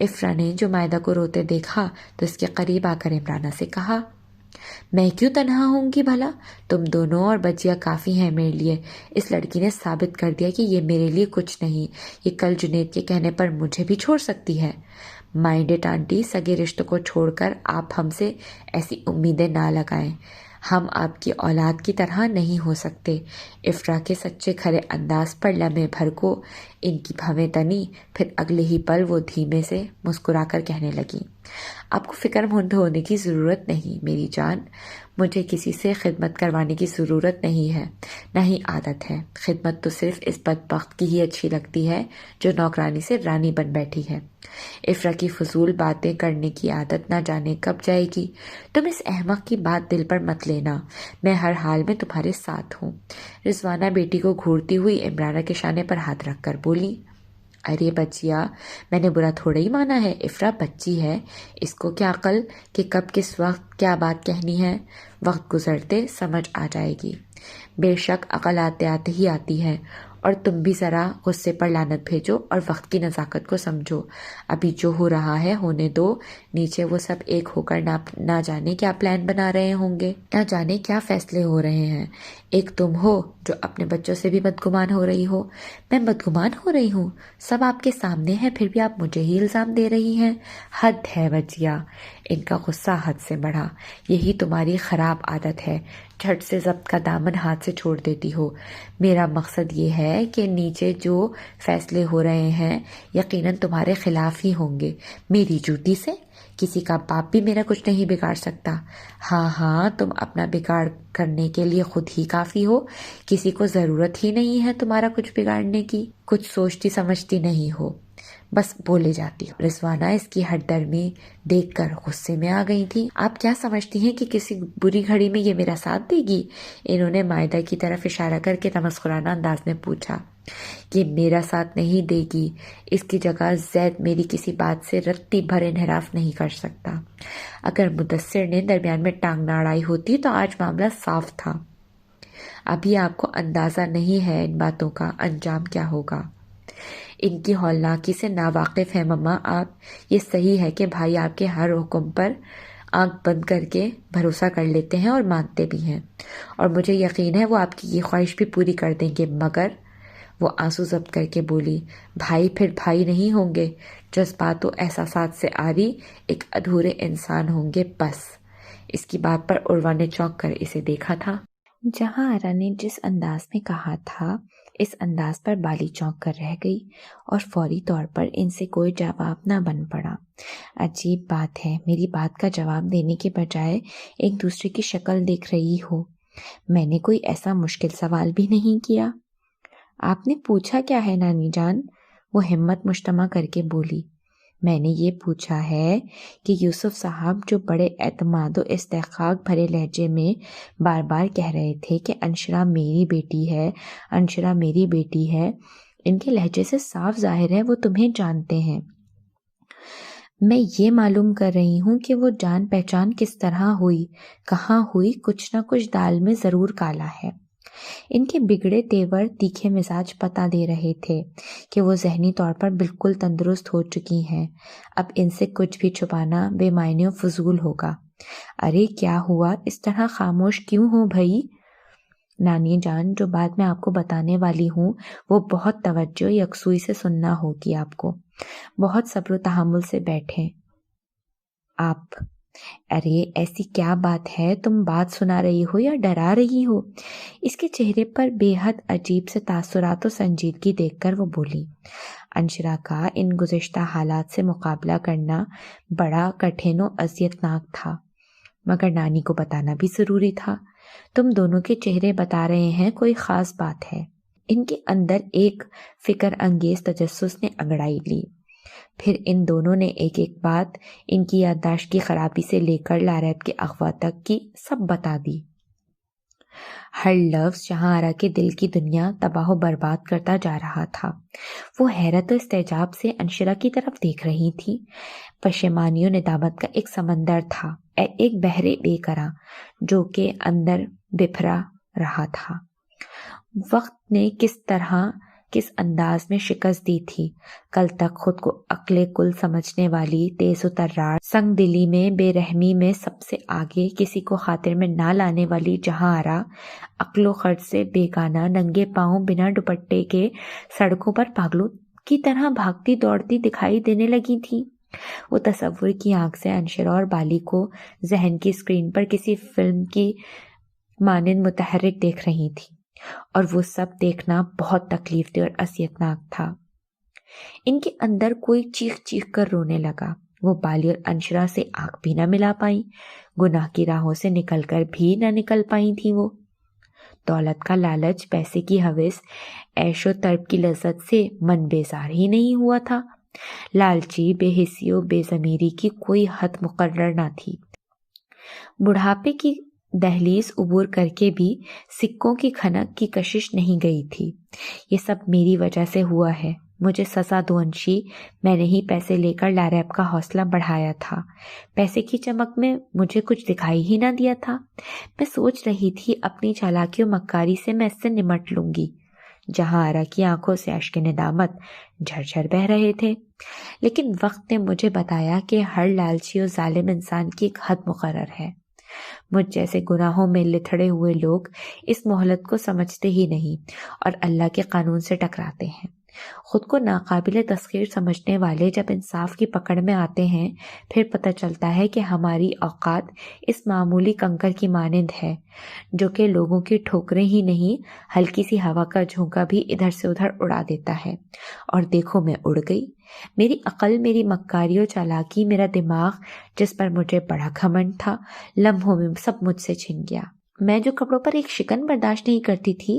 افرا نے جو مائدہ کو روتے دیکھا تو اس کے قریب آ کر عمرانہ سے کہا، میں کیوں تنہا ہوں گی بھلا؟ تم دونوں اور بچیا کافی ہیں میرے لیے۔ اس لڑکی نے ثابت کر دیا کہ یہ میرے لیے کچھ نہیں، یہ کل جنید کے کہنے پر مجھے بھی چھوڑ سکتی ہے۔ مائنڈ اٹ آنٹی، سگے رشتوں کو چھوڑ کر آپ ہم سے ایسی امیدیں نہ لگائیں، ہم آپ کی اولاد کی طرح نہیں ہو سکتے۔ افرا کے سچے کھرے انداز پر لمحے بھر کو ان کی بھویں تنی، پھر اگلے ہی پل وہ دھیمے سے مسکرا کر کہنے لگی، آپ کو فکر مند ہونے کی ضرورت نہیں میری جان، مجھے کسی سے خدمت کروانے کی ضرورت نہیں ہے، نہ ہی عادت ہے۔ خدمت تو صرف اس بدبخت کی ہی اچھی لگتی ہے جو نوکرانی سے رانی بن بیٹھی ہے۔ افرا کی فضول باتیں کرنے کی عادت نہ جانے کب جائے گی۔ تم اس احمق کی بات دل پر مت لینا، میں ہر حال میں تمہارے ساتھ ہوں۔ رضوانہ بیٹی کو گھورتی ہوئی عمرانہ کے شانے پر ہاتھ رکھ کر بولی، ارے بچیا، میں نے برا تھوڑا ہی مانا ہے، افرا بچی ہے، اس کو کیا عقل کہ کب کس وقت کیا بات کہنی ہے، وقت گزرتے سمجھ آ جائے گی۔ بے شک عقل آتے آتے ہی آتی ہے، اور تم بھی ذرا غصے پر لعنت بھیجو اور وقت کی نزاکت کو سمجھو۔ ابھی جو ہو رہا ہے ہونے دو، نیچے وہ سب ایک ہو کر نہ جانے کیا پلان بنا رہے ہوں گے، نہ جانے کیا فیصلے ہو رہے ہیں۔ ایک تم ہو جو اپنے بچوں سے بھی بدگمان ہو رہی ہو۔ میں بدگمان ہو رہی ہوں؟ سب آپ کے سامنے ہے، پھر بھی آپ مجھے ہی الزام دے رہی ہیں۔ حد ہے بچیا۔ ان کا غصہ حد سے بڑھا۔ یہی تمہاری خراب عادت ہے، جھٹ سے ضبط کا دامن ہاتھ سے چھوڑ دیتی ہو۔ میرا مقصد یہ ہے کہ نیچے جو فیصلے ہو رہے ہیں یقیناً تمہارے خلاف ہی ہوں گے۔ میری جوتی سے کسی کا باپ بھی میرا کچھ نہیں بگاڑ سکتا۔ ہاں، تم اپنا بگاڑ کرنے کے لیے خود ہی کافی ہو، کسی کو ضرورت ہی نہیں ہے تمہارا کچھ بگاڑنے کی، کچھ سوچتی سمجھتی نہیں ہو۔ بس بولے جاتی ہوں۔ رضوانہ اس کی ہٹ درمی دیکھ کر غصے میں آ گئی تھی۔ آپ کیا سمجھتی ہیں کہ کسی بری گھڑی میں یہ میرا ساتھ دے گی؟ انہوں نے مائدہ کی طرف اشارہ کر کے تمسخرانہ انداز میں پوچھا۔ یہ میرا ساتھ نہیں دے گی، اس کی جگہ زید میری کسی بات سے رتی بھر انحراف نہیں کر سکتا۔ اگر مدثر نے درمیان میں ٹانگ نہ اڑائی ہوتی تو آج معاملہ صاف تھا۔ ابھی آپ کو اندازہ نہیں ہے ان باتوں کا انجام کیا ہوگا۔ ان کی ہولناکی سے ناواقف ہیں مما آپ۔ یہ صحیح ہے کہ بھائی آپ کے ہر حکم پر آنکھ بند کر کے بھروسہ کر لیتے ہیں اور مانتے بھی ہیں، اور مجھے یقین ہے وہ آپ کی یہ خواہش بھی پوری کر دیں گے، مگر وہ آنسو ضبط کر کے بولی، بھائی پھر بھائی نہیں ہوں گے، جذبات و احساسات سے عاری ایک ادھورے انسان ہوں گے بس۔ اس کی بات پر عروہ نے چونک کر اسے دیکھا تھا۔ جہاں آرا نے جس انداز میں کہا تھا اس انداز پر بالی چونک کر رہ گئی اور فوری طور پر ان سے کوئی جواب نہ بن پڑا۔ عجیب بات ہے، میری بات کا جواب دینے کے بجائے ایک دوسرے کی شکل دیکھ رہی ہو۔ میں نے کوئی ایسا مشکل سوال بھی نہیں کیا۔ آپ نے پوچھا کیا ہے نانی جان؟ وہ ہمت مجتمع کر کے بولی، میں نے یہ پوچھا ہے کہ یوسف صاحب جو بڑے اعتماد و استحقاق بھرے لہجے میں بار بار کہہ رہے تھے کہ انشرا میری بیٹی ہے، انشرا میری بیٹی ہے، ان کے لہجے سے صاف ظاہر ہے وہ تمہیں جانتے ہیں۔ میں یہ معلوم کر رہی ہوں کہ وہ جان پہچان کس طرح ہوئی، کہاں ہوئی، کچھ نہ کچھ دال میں ضرور کالا ہے۔ ان کے بگڑے تیور تیکھے مزاج پتہ دے رہے تھے کہ وہ ذہنی طور پر بالکل تندرست ہو چکی ہیں۔ اب ان سے کچھ بھی چھپانا بے معنی و فضول ہوگا۔ ارے کیا ہوا، اس طرح خاموش کیوں ہو بھائی؟ نانی جان، جو بات میں آپ کو بتانے والی ہوں وہ بہت توجہ یکسوئی سے سننا ہوگی آپ کو۔ بہت صبر و تحمل سے بیٹھیں آپ۔ ارے ایسی کیا بات ہے، تم بات سنا رہی ہو یا ڈرا رہی ہو؟ اس کے چہرے پر بے حد عجیب سے تاثرات و سنجیدگی دیکھ کر وہ بولی، انشرا کا ان گزشتہ حالات سے مقابلہ کرنا بڑا کٹھن و اذیتناک تھا، مگر نانی کو بتانا بھی ضروری تھا۔ تم دونوں کے چہرے بتا رہے ہیں کوئی خاص بات ہے۔ ان کے اندر ایک فکر انگیز تجسس نے انگڑائی لی۔ پھر ان دونوں نے ایک ایک بات ان کی یادداشت کی خرابی سے لے کر لاریب کے اغوا تک کی سب بتا دی۔ ہر لفظ جہاں آرا کے دل کی دنیا تباہ و برباد کرتا جا رہا تھا۔ وہ حیرت و استعجاب سے انشرا کی طرف دیکھ رہی تھی۔ پشیمانی و ندامت کا ایک سمندر تھا، ایک بحر بے قرار جو کہ اندر بپھرا رہا تھا۔ وقت نے کس طرح کس انداز میں شکست دی تھی۔ کل تک خود کو عقل کل سمجھنے والی تیز و ترار، سنگ دلی میں بے رحمی میں سب سے آگے، کسی کو خاطر میں نہ لانے والی جہاں آرا عقل و خرچ سے بیگانہ، ننگے پاؤں بنا دوپٹے کے سڑکوں پر پاگلوں کی طرح بھاگتی دوڑتی دکھائی دینے لگی تھی۔ وہ تصور کی آنکھ سے انشرا اور بالی کو ذہن کی اسکرین پر کسی فلم کی مانند متحرک دیکھ رہی تھی، اور وہ سب دیکھنا بہت تکلیف دہ اور اذیتناک تھا۔ ان کے اندر کوئی چیخ چیخ کر رونے لگا۔ وہ بالی اور انشرا سے آنکھ بھی نہ ملا پائیں، گناہ کی راہوں سے نکل کر بھی نہ نکل پائی تھی۔ وہ دولت کا لالچ، پیسے کی ہوس، عیش و طرب کی لذت سے من بیزار ہی نہیں ہوا تھا۔ لالچی، بے حسی و بے ضمیری کی کوئی حد مقرر نہ تھی۔ بڑھاپے کی دہلیز عبور کر کے بھی سکوں کی کھنک کی کشش نہیں گئی تھی۔ یہ سب میری وجہ سے ہوا ہے، مجھے سزا دو انشی، میں نے ہی پیسے لے کر لاریب کا حوصلہ بڑھایا تھا۔ پیسے کی چمک میں مجھے کچھ دکھائی ہی نہ دیا تھا۔ میں سوچ رہی تھی اپنی چالاکی و مکاری سے میں اس سے نمٹ لوں گی۔ جہاں آرا کی آنکھوں سے اشک ندامت جھرجھر بہہ رہے تھے، لیکن وقت نے مجھے بتایا کہ ہر لالچی و ظالم انسان کی ایک حد مقرر ہے۔ مجھ جیسے گناہوں میں لتھڑے ہوئے لوگ اس مہلت کو سمجھتے ہی نہیں اور اللہ کے قانون سے ٹکراتے ہیں۔ خود کو ناقابل تسخیر سمجھنے والے جب انصاف کی پکڑ میں آتے ہیں، پھر پتہ چلتا ہے کہ ہماری اوقات اس معمولی کنکر کی مانند ہے جو کہ لوگوں کی ٹھوکریں ہی نہیں، ہلکی سی ہوا کا جھونکا بھی ادھر سے ادھر اڑا دیتا ہے۔ اور دیکھو میں اڑ گئی۔ میری عقل، میری مکاری و چالاکی، میرا دماغ جس پر مجھے بڑا گھمنڈ تھا، لمحوں میں سب مجھ سے چھن گیا۔ میں جو کپڑوں پر ایک شکن برداشت نہیں کرتی تھی،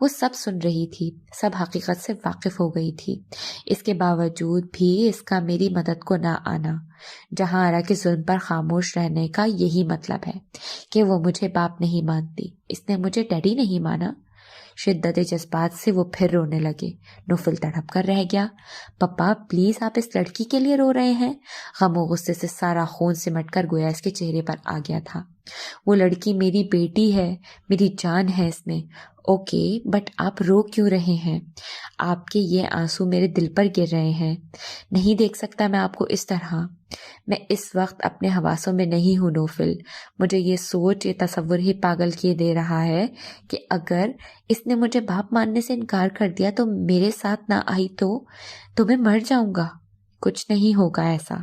وہ سب سن رہی تھی، سب حقیقت سے واقف ہو گئی تھی۔ اس کے باوجود بھی اس کا میری مدد کو نہ آنا، جہاں آرا کے ظلم پر خاموش رہنے کا یہی مطلب ہے کہ وہ مجھے باپ نہیں مانتی، اس نے مجھے ڈیڈی نہیں مانا۔ شدت جذبات سے وہ پھر رونے لگے۔ نوفل تڑپ کر رہ گیا۔ پپا پلیز، آپ اس لڑکی کے لیے رو رہے ہیں؟ غم و غصے سے سارا خون سمٹ کر گویا اس کے چہرے پر آ گیا تھا۔ وہ لڑکی میری بیٹی ہے، میری جان ہے اس میں۔ اوکے، بٹ آپ رو کیوں رہے ہیں؟ آپ کے یہ آنسو میرے دل پر گر رہے ہیں۔ نہیں دیکھ سکتا میں آپ کو اس طرح۔ میں اس وقت اپنے حواسوں میں نہیں ہوں نوفل۔ مجھے یہ سوچ، یہ تصور ہی پاگل کیے دے رہا ہے کہ اگر اس نے مجھے باپ ماننے سے انکار کر دیا تو میرے ساتھ نہ آئی تو میں مر جاؤں گا۔ کچھ نہیں ہوگا ایسا،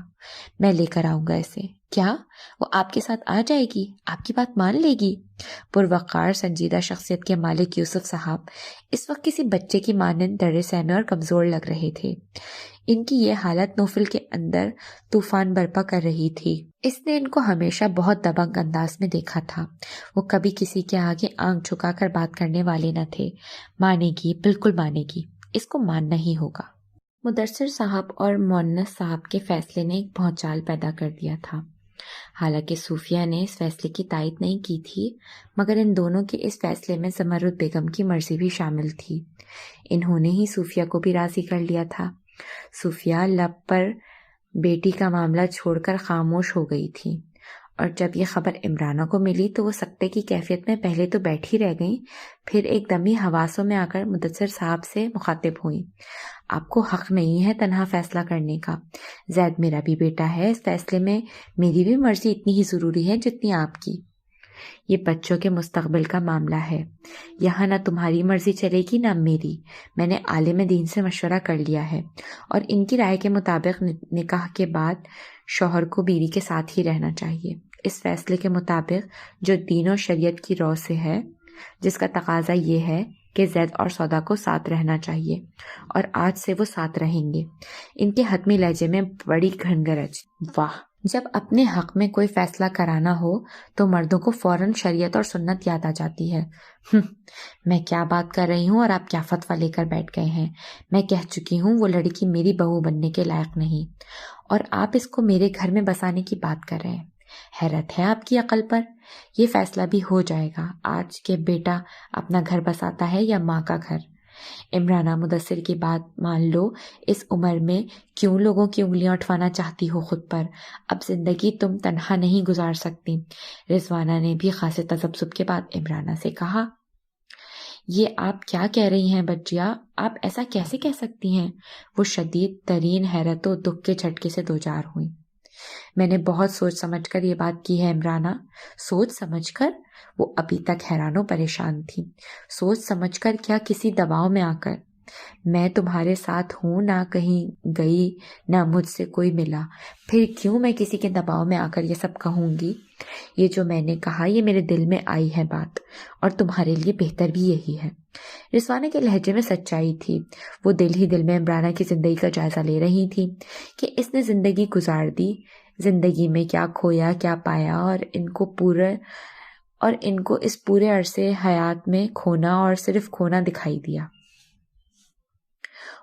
میں لے کر آؤں گا اسے۔ کیا وہ آپ کے ساتھ آ جائے گی؟ آپ کی بات مان لے گی؟ پروقار سنجیدہ شخصیت کے مالک یوسف صاحب اس وقت کسی بچے کی مانند ڈرے سہمے اور کمزور لگ رہے تھے۔ ان کی یہ حالت نوفل کے اندر طوفان برپا کر رہی تھی۔ اس نے ان کو ہمیشہ بہت دبنگ انداز میں دیکھا تھا۔ وہ کبھی کسی کے آگے آنکھ جھکا کر بات کرنے والے نہ تھے۔ مانے گی، بالکل مانے گی، اس کو ماننا ہی ہوگا۔ مدثر صاحب اور مونس صاحب کے فیصلے نے ایک بھونچال پیدا کر دیا تھا۔ حالانکہ صوفیہ نے اس فیصلے کی تائید نہیں کی تھی، مگر ان دونوں کے اس فیصلے میں زمرد بیگم کی مرضی بھی شامل تھی۔ انہوں نے ہی صوفیہ کو بھی راضی کر لیا تھا۔ صوفیہ لب پر بیٹی کا معاملہ چھوڑ کر خاموش ہو گئی تھی، اور جب یہ خبر عمرانہ کو ملی تو وہ سکتے کی کیفیت میں پہلے تو بیٹھی رہ گئیں، پھر ایک دم ہی حواسوں میں آ کر مدثر صاحب سے مخاطب ہوئیں۔ آپ کو حق نہیں ہے تنہا فیصلہ کرنے کا۔ زید میرا بھی بیٹا ہے، اس فیصلے میں میری بھی مرضی اتنی ہی ضروری ہے جتنی آپ کی۔ یہ بچوں کے مستقبل کا معاملہ ہے، یہاں نہ تمہاری مرضی چلے گی نہ میری۔ میں نے عالم دین سے مشورہ کر لیا ہے، اور ان کی رائے کے مطابق نکاح کے بعد شوہر کو بیوی کے ساتھ ہی رہنا چاہیے، اس فیصلے کے مطابق جو دین و شریعت کی رو سے ہے، جس کا تقاضا یہ ہے کہ زید اور سودا کو ساتھ رہنا چاہیے، اور آج سے وہ ساتھ رہیں گے۔ ان کے حتمی لہجے میں بڑی گھنگرج۔ واہ، جب اپنے حق میں کوئی فیصلہ کرانا ہو تو مردوں کو فوراً شریعت اور سنت یاد آ جاتی ہے۔ میں کیا بات کر رہی ہوں اور آپ کیا فتویٰ لے کر بیٹھ گئے ہیں؟ میں کہہ چکی ہوں وہ لڑکی میری بہو بننے کے لائق نہیں، اور آپ اس کو میرے گھر میں بسانے کی بات کر رہے ہیں۔ حیرت ہے آپ کی عقل پر۔ یہ فیصلہ بھی ہو جائے گا آج کہ بیٹا اپنا گھر بساتا ہے یا ماں کا گھر۔ عمرانہ، مدثر کی بات مان لو، اس عمر میں کیوں لوگوں کی انگلیاں اٹھوانا چاہتی ہو خود پر؟ اب زندگی تم تنہا نہیں گزار سکتی۔ رضوانہ نے بھی خاصے تذبذب کے بعد عمرانہ سے کہا، یہ آپ کیا کہہ رہی ہیں بچیا؟ آپ ایسا کیسے کہہ سکتی ہیں؟ وہ شدید ترین حیرت و دکھ کے جھٹکے سے دوچار ہوئیں۔ میں نے بہت سوچ سمجھ کر یہ بات کی ہے عمرانہ۔ سوچ سمجھ کر؟ وہ ابھی تک حیران و پریشان تھی۔ سوچ سمجھ کر کیا؟ کسی دباؤ میں آ کر؟ میں تمہارے ساتھ ہوں، نہ کہیں گئی، نہ مجھ سے کوئی ملا، پھر کیوں میں کسی کے دباؤ میں آ کر یہ سب کہوں گی؟ یہ جو میں نے کہا یہ میرے دل میں آئی ہے بات، اور تمہارے لیے بہتر بھی یہی ہے۔ رضوانہ کے لہجے میں سچائی تھی۔ وہ دل ہی دل میں عمرانہ کی زندگی کا جائزہ لے رہی تھی کہ اس نے زندگی گزار دی، زندگی میں کیا کھویا کیا پایا، اور ان کو اس پورے عرصے حیات میں کھونا اور صرف کھونا دکھائی دیا۔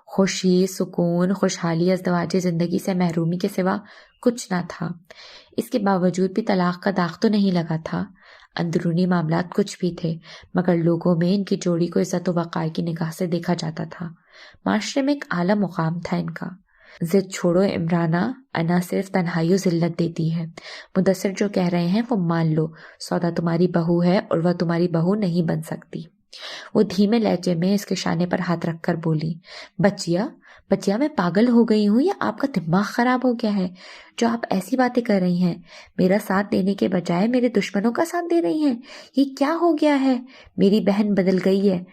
خوشی، سکون، خوشحالی ازدواج زندگی سے محرومی کے سوا کچھ نہ تھا۔ اس کے باوجود بھی طلاق کا داغ تو نہیں لگا تھا۔ اندرونی معاملات کچھ بھی تھے، مگر لوگوں میں ان کی جوڑی کو عزت و وقار کی نگاہ سے دیکھا جاتا تھا۔ معاشرے میں ایک اعلیٰ مقام تھا ان کا۔ ضد چھوڑو عمرانہ، انا صرف تنہائی و ذلت دیتی ہے۔ مدثر جو کہہ رہے ہیں وہ مان لو، سودا تمہاری بہو ہے اور وہ تمہاری بہو نہیں بن سکتی۔ وہ دھیمے لہجے میں اس کے شانے پر ہاتھ رکھ کر بولی، بچیا میں پاگل ہو گئی ہوں یا آپ کا دماغ خراب ہو گیا ہے جو آپ ایسی باتیں کر رہی ہیں؟ میرا ساتھ دینے کے بجائے میرے دشمنوں کا ساتھ دے رہی ہیں۔ یہ کیا ہو گیا ہے؟ میری بہن بدل گئی ہے،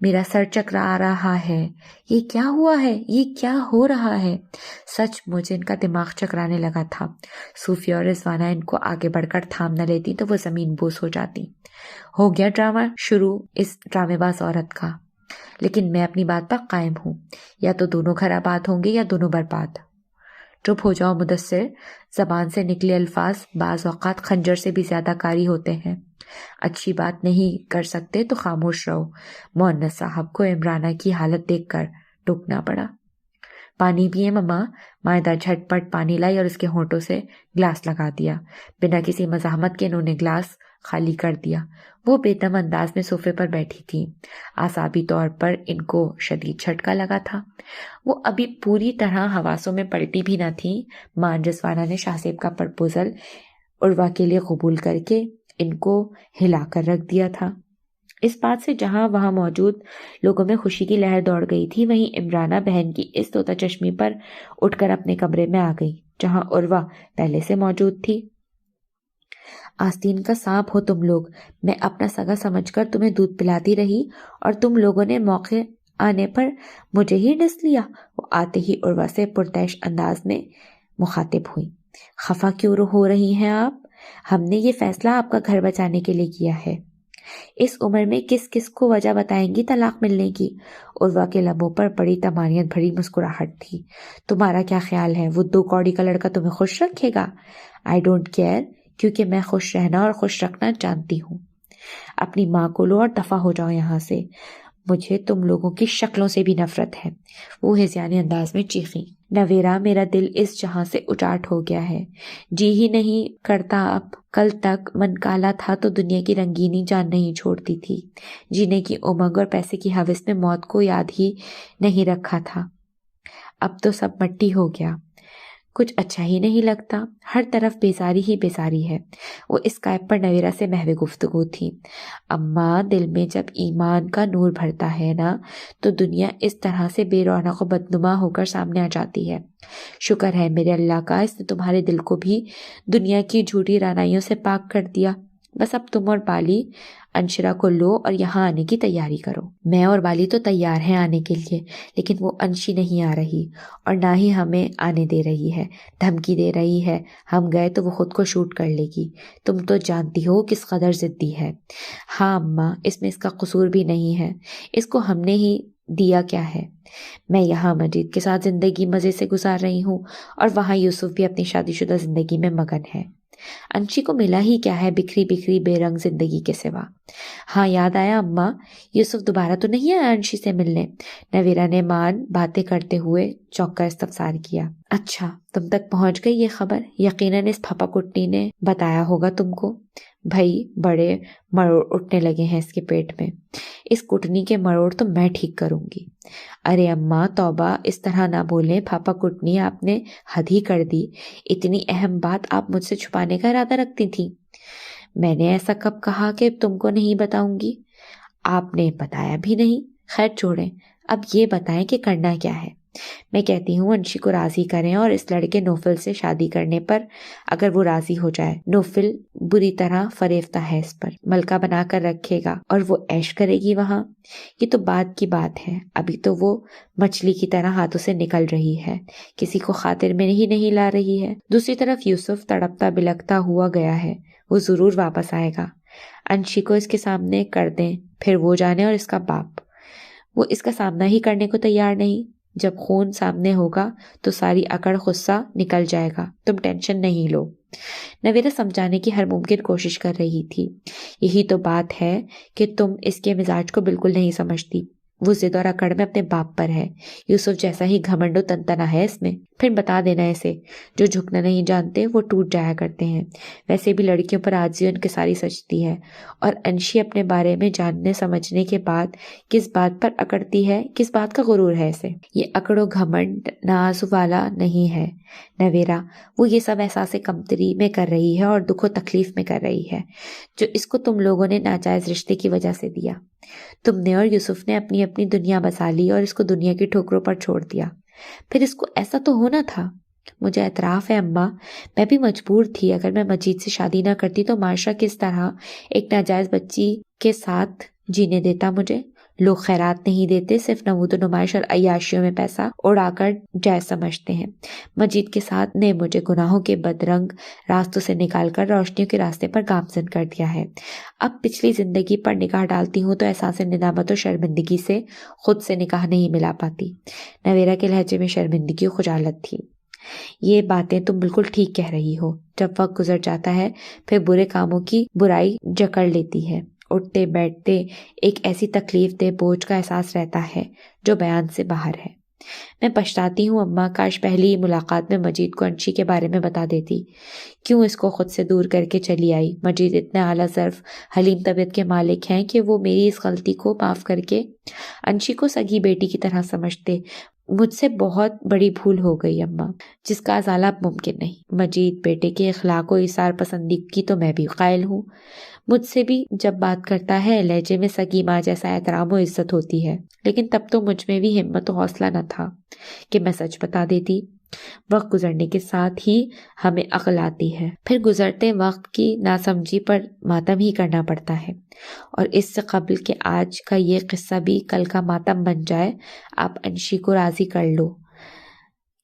میرا سر چکرا رہا ہے۔ یہ کیا ہوا ہے؟ یہ کیا ہو رہا ہے؟ سچ مجھے ان کا دماغ چکرانے لگا تھا۔ صوفیہ اور رضوانہ ان کو آگے بڑھ کر تھام نہ لیتی تو وہ زمین بوس ہو جاتی۔ ہو گیا ڈرامہ شروع اس ڈرامے باز عورت کا، لیکن میں اپنی بات پر قائم ہوں۔ یا تو دونوں گھر آباد ہوں گے یا دونوں برباد۔ چپ ہو جاؤ مدثر، زبان سے نکلے الفاظ بعض اوقات خنجر سے بھی زیادہ کاری ہوتے ہیں۔ اچھی بات نہیں کر سکتے تو خاموش رہو۔ مؤنس صاحب کو عمرانہ کی حالت دیکھ کر ٹوکنا پڑا۔ پانی پیے مما؟ مائدہ جھٹ پٹ پانی لائی اور اس کے ہونٹوں سے گلاس لگا دیا۔ بنا کسی مزاحمت کے انہوں نے گلاس خالی کر دیا۔ وہ بے دم انداز میں صوفے پر بیٹھی تھی۔ اعصابی طور پر ان کو شدید جھٹکا لگا تھا۔ وہ ابھی پوری طرح حواسوں میں پلٹی بھی نہ تھی۔ ماں رضوانہ نے شاہ زیب کا پرپوزل عروہ کے لیے قبول کر کے ان کو ہلا کر رکھ دیا تھا۔ اس بات سے جہاں وہاں موجود لوگوں میں خوشی کی لہر دوڑ گئی تھی، وہیں عمرانہ بہن کی اس طوطا چشمی پر اٹھ کر اپنے کمرے میں آ گئی جہاں عروہ پہلے سے موجود تھی۔ آستین کا سانپ ہو تم لوگ، میں اپنا سگا سمجھ کر تمہیں دودھ پلاتی رہی اور تم لوگوں نے موقع آنے پر مجھے ہی ڈس لیا۔ وہ آتے ہی عروہ سے پرتعش انداز میں مخاطب ہوئی۔ خفا کیوں ہو رہی ہیں آپ؟ ہم نے یہ فیصلہ آپ کا گھر بچانے کے لیے کیا ہے۔ اس عمر میں کس کس کو وجہ بتائیں گی طلاق ملنے کی؟ عروہ کے لبوں پر بڑی طمانینت بھری مسکراہٹ تھی۔ تمہارا کیا خیال ہے وہ 2 کوڑی کا لڑکا تمہیں خوش رکھے گا؟ آئی ڈونٹ کیئر، کیونکہ میں خوش رہنا اور خوش رکھنا جانتی ہوں۔ اپنی ماں کو لو اور دفع ہو جاؤ یہاں سے۔ مجھے تم لوگوں کی شکلوں سے بھی نفرت ہے، وہ ہذیانی انداز میں چیخیں۔ نویرا، میرا دل اس جہاں سے اچاٹ ہو گیا ہے، جی ہی نہیں کرتا اب۔ کل تک من کالا تھا تو دنیا کی رنگینی جان نہیں چھوڑتی تھی، جینے کی امنگ اور پیسے کی ہوس میں موت کو یاد ہی نہیں رکھا تھا۔ اب تو سب مٹی ہو گیا، کچھ اچھا ہی نہیں لگتا، ہر طرف بیزاری ہی بیزاری ہے۔ وہ اسکائپ پر نویرا سے محو گفتگو تھی۔ اماں، دل میں جب ایمان کا نور بھرتا ہے نا تو دنیا اس طرح سے بے رونق و بدنما ہو کر سامنے آ جاتی ہے۔ شکر ہے میرے اللہ کا، اس نے تمہارے دل کو بھی دنیا کی جھوٹی رانائیوں سے پاک کر دیا۔ بس اب تم اور بالی انشرا کو لو اور یہاں آنے کی تیاری کرو۔ میں اور بالی تو تیار ہیں آنے کے لیے، لیکن وہ انشی نہیں آ رہی اور نہ ہی ہمیں آنے دے رہی ہے، دھمکی دے رہی ہے ہم گئے تو وہ خود کو شوٹ کر لے گی۔ تم تو جانتی ہو کس قدر ضدی ہے۔ ہاں اماں، اس میں اس کا قصور بھی نہیں ہے، اس کو ہم نے ہی دیا کیا ہے۔ میں یہاں مجید کے ساتھ زندگی مزے سے گزار رہی ہوں اور وہاں یوسف بھی اپنی شادی شدہ زندگی میں مگن ہے۔ انشی کو ملا ہی کیا ہے بکھری بکھری بے رنگ زندگی کے سوا۔ ہاں یاد آیا اماں، یوسف دوبارہ تو نہیں آیا انشی سے ملنے؟ نویرا نے مان باتیں کرتے ہوئے چونک کر استفسار کیا۔ اچھا، تم تک پہنچ گئی یہ خبر؟ یقیناً اس پھپا کٹنی نے بتایا ہوگا تم کو۔ بھائی بڑے مروڑ اٹھنے لگے ہیں اس کے پیٹ میں، اس کٹنی کے مروڑ تو میں ٹھیک کروں گی۔ ارے اماں توبہ، اس طرح نہ بولیں، پھاپا کٹنی آپ نے حد ہی کر دی۔ اتنی اہم بات آپ مجھ سے چھپانے کا ارادہ رکھتی تھی؟ میں نے ایسا کب کہا کہ تم کو نہیں بتاؤں گی؟ آپ نے بتایا بھی نہیں۔ خیر چھوڑیں، اب یہ بتائیں کہ کرنا کیا ہے۔ میں کہتی ہوں انشی کو راضی کریں اور اس لڑکے نوفل سے شادی کرنے پر اگر وہ راضی ہو جائے۔ نوفل بری طرح فریفتہ ہے اس پر، ملکہ بنا کر رکھے گا اور وہ عیش کرے گی وہاں۔ یہ تو بعد کی بات ہے، ابھی تو وہ مچھلی کی طرح ہاتھوں سے نکل رہی ہے، کسی کو خاطر میں ہی نہیں لا رہی ہے۔ دوسری طرف یوسف تڑپتا بلکتا ہوا گیا ہے، وہ ضرور واپس آئے گا۔ انشی کو اس کے سامنے کر دیں، پھر وہ جانے اور اس کا باپ، وہ اس کا سامنا ہی کرنے کو تیار نہیں۔ جب خون سامنے ہوگا تو ساری اکڑ غصہ نکل جائے گا، تم ٹینشن نہیں لو۔ نویرا سمجھانے کی ہر ممکن کوشش کر رہی تھی۔ یہی تو بات ہے کہ تم اس کے مزاج کو بالکل نہیں سمجھتی، وہ ضد اور اکڑ میں اپنے باپ پر ہے۔ یوسف جیسا ہی گھمنڈ و تنتنا ہے اس میں، پھر بتا دینا اسے، جو جھکنا نہیں جانتے وہ ٹوٹ جایا کرتے ہیں۔ ویسے بھی لڑکیوں پر عاجزی و انکساری سجتی ہے، اور انشی اپنے بارے میں جاننے سمجھنے کے بعد کس بات پر اکڑتی ہے، کس بات کا غرور ہے اسے؟ یہ اکڑ و گھمنڈ ناز والا نہیں ہے نویرا، وہ یہ سب احساس کمتری میں کر رہی ہے اور دکھ و تکلیف میں کر رہی ہے، جو اس کو تم لوگوں نے ناجائز رشتے کی وجہ سے دیا۔ تم نے اور یوسف نے اپنی اپنی دنیا بسا لی اور اس کو دنیا کی ٹھوکروں پر چھوڑ دیا۔ پھر اس کو ایسا تو ہونا تھا۔ مجھے اعتراف ہے اماں، میں بھی مجبور تھی، اگر میں مجید سے شادی نہ کرتی تو معاشرہ کس طرح ایک ناجائز بچی کے ساتھ جینے دیتا مجھے؟ لوگ خیرات نہیں دیتے، صرف نمود و نمائش اور عیاشیوں میں پیسہ اڑا کر جائز سمجھتے ہیں۔ مجید کے ساتھ نے مجھے گناہوں کے بدرنگ راستوں سے نکال کر روشنیوں کے راستے پر گامزن کر دیا ہے۔ اب پچھلی زندگی پر نگاہ ڈالتی ہوں تو احساس ندامت و شرمندگی سے خود سے نگاہ نہیں ملا پاتی۔ نویرا کے لہجے میں شرمندگی و خجالت تھی۔ یہ باتیں تم بالکل ٹھیک کہہ رہی ہو. جب وقت گزر جاتا ہے پھر برے کاموں کی برائی جکڑ لیتی ہے. اٹھتے بیٹھتے ایک ایسی تکلیف دہ بوجھ کا احساس رہتا ہے جو بیان سے باہر ہے. میں پچھتاتی ہوں اماں، کاش پہلی ملاقات میں مجید کو انشی کے بارے میں بتا دیتی. کیوں اس کو خود سے دور کر کے چلی آئی؟ مجید اتنے اعلیٰ ظرف حلیم طبیعت کے مالک ہیں کہ وہ میری اس غلطی کو معاف کر کے انشی کو سگی بیٹی کی طرح سمجھتے. مجھ سے بہت بڑی بھول ہو گئی اماں، جس کا ازالہ اب ممکن نہیں. مجید بیٹے کے اخلاق و ایثار پسندی کی تو میں بھی قائل ہوں. مجھ سے بھی جب بات کرتا ہے لہجے میں سگی ماں جیسا احترام و عزت ہوتی ہے، لیکن تب تو مجھ میں بھی ہمت و حوصلہ نہ تھا کہ میں سچ بتا دیتی. وقت گزرنے کے ساتھ ہی ہمیں عقل آتی ہے، پھر گزرتے وقت کی ناسمجھی پر ماتم ہی کرنا پڑتا ہے. اور اس سے قبل کہ آج کا یہ قصہ بھی کل کا ماتم بن جائے، آپ انشی کو راضی کر لو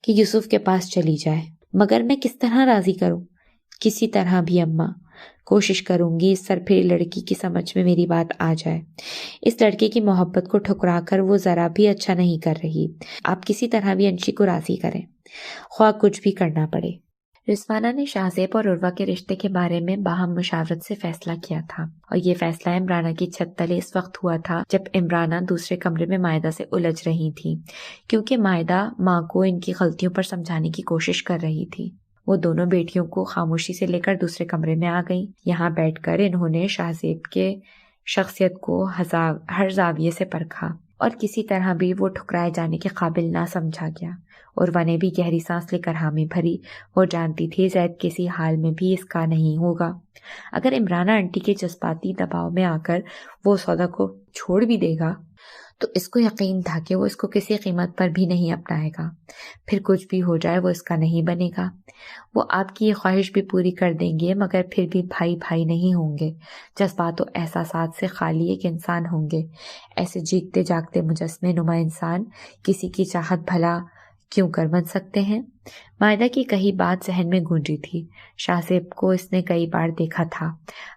کہ یوسف کے پاس چلی جائے. مگر میں کس طرح راضی کروں؟ کسی طرح بھی اماں. کوشش کروں گی اس سرپھری لڑکی کی سمجھ میں میری بات آ جائے. اس لڑکے کی محبت کو ٹھکرا کر وہ ذرا بھی اچھا نہیں کر رہی. آپ کسی طرح بھی انشی کو راضی کریں، خواہ کچھ بھی کرنا پڑے. رضوانہ نے شاہ زیب اور عروہ کے رشتے کے بارے میں باہم مشاورت سے فیصلہ کیا تھا، اور یہ فیصلہ عمرانہ کی چھت تلے اس وقت ہوا تھا جب عمرانہ دوسرے کمرے میں مائدہ سے الجھ رہی تھی، کیونکہ مائدہ ماں کو ان کی غلطیوں پر سمجھانے کی کوشش کر رہی تھی. وہ دونوں بیٹیوں کو خاموشی سے لے کر دوسرے کمرے میں آ گئیں. یہاں بیٹھ کر انہوں نے شاہ زیب کے شخصیت کو ہر زاویے سے پرکھا، اور کسی طرح بھی وہ ٹھکرائے جانے کے قابل نہ سمجھا گیا. عروہ نے بھی گہری سانس لے کر حامی بھری. وہ جانتی تھی زید کسی حال میں بھی اس کا نہیں ہوگا. اگر عمرانہ آنٹی کے جذباتی دباؤ میں آ کر وہ سودا کو چھوڑ بھی دے گا تو اس کو یقین تھا کہ وہ اس کو کسی قیمت پر بھی نہیں اپنائے گا. پھر کچھ بھی ہو جائے وہ اس کا نہیں بنے گا. وہ آپ کی یہ خواہش بھی پوری کر دیں گے، مگر پھر بھی بھائی بھائی نہیں ہوں گے. جذبات و احساسات سے خالی ایک انسان ہوں گے. ایسے جیتے جاگتے مجسمے نما انسان کسی کی چاہت بھلا کیوں کر بن سکتے ہیں؟ مائدہ کی کہی بات ذہن میں گونجی تھی. شاہ زیب کو اس نے کئی بار دیکھا تھا.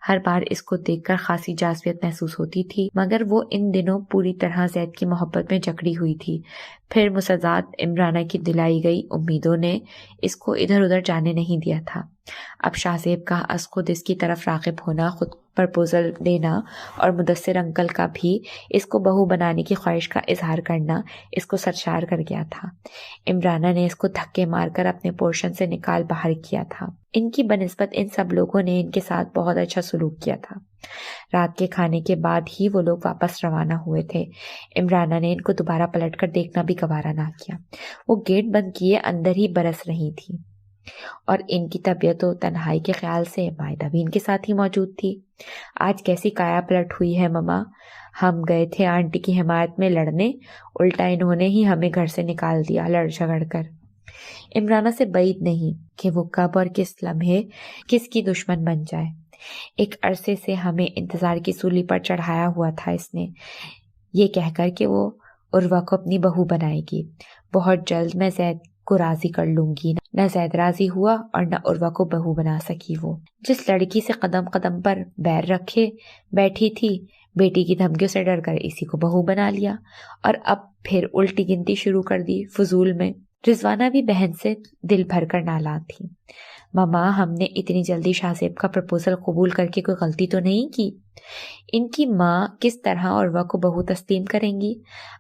ہر بار اس کو دیکھ کر خاصی جاذبیت محسوس ہوتی تھی، مگر وہ ان دنوں پوری طرح زید کی محبت میں جکڑی ہوئی تھی. پھر مسزات عمرانہ کی دلائی گئی امیدوں نے اس کو ادھر ادھر جانے نہیں دیا تھا. اب شاہ زیب کا از خود اس کی طرف راغب ہونا، خود پرپوزل دینا، اور مدثر انکل کا بھی اس کو بہو بنانے کی خواہش کا اظہار کرنا اس کو سرشار کر گیا تھا. عمرانہ نے اس کو دھکے مار کر اپنے پورشن سے نکال باہر کیا تھا. ان کی بنسبت ان سب لوگوں نے ان کے ساتھ بہت اچھا سلوک کیا تھا. رات کے کھانے کے بعد ہی وہ لوگ واپس روانہ ہوئے تھے. عمرانہ نے ان کو دوبارہ پلٹ کر دیکھنا بھی گوارا نہ کیا. وہ گیٹ بند کیے اندر ہی برس رہی تھی، اور ان کی طبیعت و تنہائی کے خیال سے مائدہ بھی ان کے ساتھ ہی موجود تھی. آج کیسی کایا پلٹ ہوئی ہے مما. ہم گئے تھے آنٹی کی حمایت میں لڑنے، الٹا انہوں نے ہی ہمیں گھر سے نکال دیا لڑ جھگڑ کر. عمرانہ سے بعید نہیں کہ وہ کب اور کس لمحے کس کی دشمن بن جائے. ایک عرصے سے ہمیں انتظار کی سولی پر چڑھایا ہوا تھا اس نے، یہ کہہ کر کہ وہ عروہ کو اپنی بہو بنائے گی. بہت جلد میں زید کو راضی کر لوں گی. نہ زید راضی ہوا اور نہ عروہ کو بہو بنا سکی. وہ جس لڑکی سے قدم قدم پر بیر رکھے بیٹھی تھی، بیٹی کی دھمکیوں سے ڈر کر اسی کو بہو بنا لیا، اور اب پھر الٹی گنتی شروع کر دی فضول میں. رضوانہ بھی بہن سے دل بھر کر نالاں تھی. ماما، ہم نے اتنی جلدی شاہ زیب کا پرپوزل قبول کر کے کوئی غلطی تو نہیں کی؟ ان کی ماں کس طرح عروہ کو بہو تسلیم کریں گی؟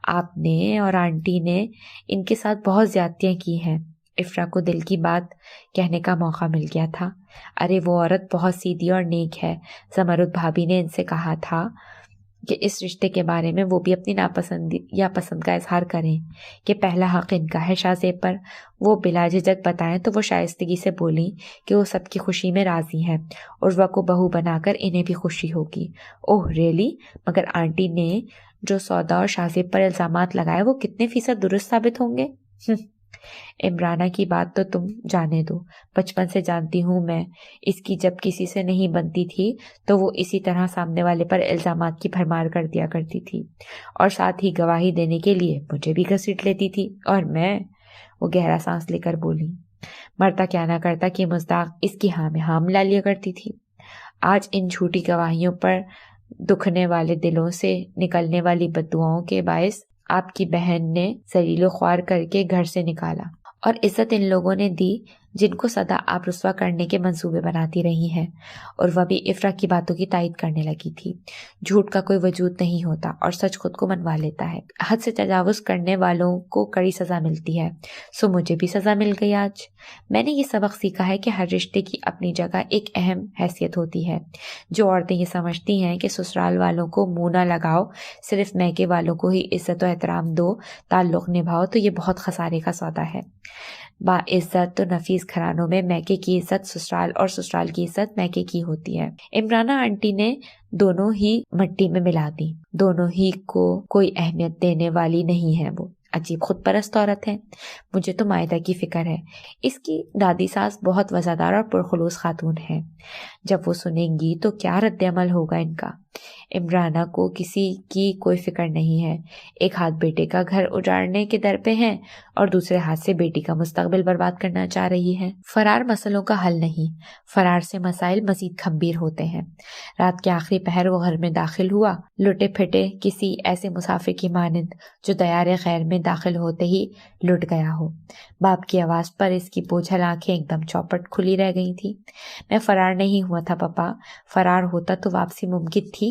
آپ نے اور آنٹی نے ان کے ساتھ بہت زیادتیاں کی ہیں. افرا کو دل کی بات کہنے کا موقع مل گیا تھا. ارے وہ عورت بہت سیدھی اور نیک ہے. زمرد بھابھی نے ان سے کہا تھا کہ اس رشتے کے بارے میں وہ بھی اپنی ناپسندی یا پسند کا اظہار کریں کہ پہلا حق ان کا ہے شاہ زیب پر. وہ بلا جھجک بتائیں تو وہ شائستگی سے بولیں کہ وہ سب کی خوشی میں راضی ہیں. عروہ کو بہو بنا کر انہیں بھی خوشی ہوگی. اوہ ریئلی؟ مگر آنٹی نے جو سودا اور شاہ زیب پر الزامات لگائے وہ کتنے فیصد درست ثابت ہوں گے؟ عمرانہ کی بات تو تم جانے دو. بچپن سے جانتی ہوں میں، اس کی جب کسی سے نہیں بنتی تھی تو وہ اسی طرح سامنے والے پر الزامات کی بھرمار کر دیا کرتی تھی، اور ساتھ ہی گواہی دینے کے لیے مجھے بھی گھسیٹ لیتی تھی. اور میں، وہ گہرا سانس لے کر بولی، مرتا کیا نہ کرتا کہ مزداق اس کی ہاں میں ہاں ملا لیا کرتی تھی. آج ان جھوٹی گواہیوں پر دکھنے والے دلوں سے نکلنے والی بددعاؤں کے باعث آپ کی بہن نے ذلیل و خوار کر کے گھر سے نکالا، اور عزت ان لوگوں نے دی جن کو سدا آپ رسوا کرنے کے منصوبے بناتی رہی ہیں۔ اور وہ بھی افرا کی باتوں کی تائید کرنے لگی تھی۔ جھوٹ کا کوئی وجود نہیں ہوتا اور سچ خود کو منوا لیتا ہے۔ حد سے تجاوز کرنے والوں کو کڑی سزا ملتی ہے، سو مجھے بھی سزا مل گئی آج۔ میں نے یہ سبق سیکھا ہے کہ ہر رشتے کی اپنی جگہ ایک اہم حیثیت ہوتی ہے۔ جو عورتیں یہ سمجھتی ہیں کہ سسرال والوں کو منہ نہ لگاؤ، صرف میکے والوں کو ہی عزت و احترام دو، تعلق نبھاؤ، تو یہ بہت خسارے کا سودا ہے۔ با عزت تو نفیس گھرانوں میں میکے کی عزت سسرال اور سسرال کی عزت میکے کی ہوتی ہے۔ عمرانہ آنٹی نے دونوں ہی مٹی میں ملا دی، دونوں ہی کو کوئی اہمیت دینے والی نہیں ہے۔ وہ عجیب خود پرست عورت ہے۔ مجھے تو مائدہ کی فکر ہے۔ اس کی دادی ساس بہت وفادار اور پرخلوص خاتون ہے۔ جب وہ سنیں گی تو کیا رد عمل ہوگا ان کا۔ عمرانہ کو کسی کی کوئی فکر نہیں ہے۔ ایک ہاتھ بیٹے کا گھر اجاڑنے کے در پہ ہے اور دوسرے ہاتھ سے بیٹی کا مستقبل برباد کرنا چاہ رہی ہے۔ فرار مسئلوں کا حل نہیں، فرار سے مسائل مزید گھمبیر ہوتے ہیں۔ رات کے آخری پہر وہ گھر میں داخل ہوا، لٹے پھٹے کسی ایسے مسافر کی مانند جو دیار غیر میں داخل ہوتے ہی لٹ گیا ہو۔ باپ کی آواز پر اس کی بوجھل آنکھیں ایک دم چوپٹ کھلی رہ گئی تھی۔ میں فرار نہیں ہوا تھا پاپا، فرار ہوتا تو واپسی ممکن تھی۔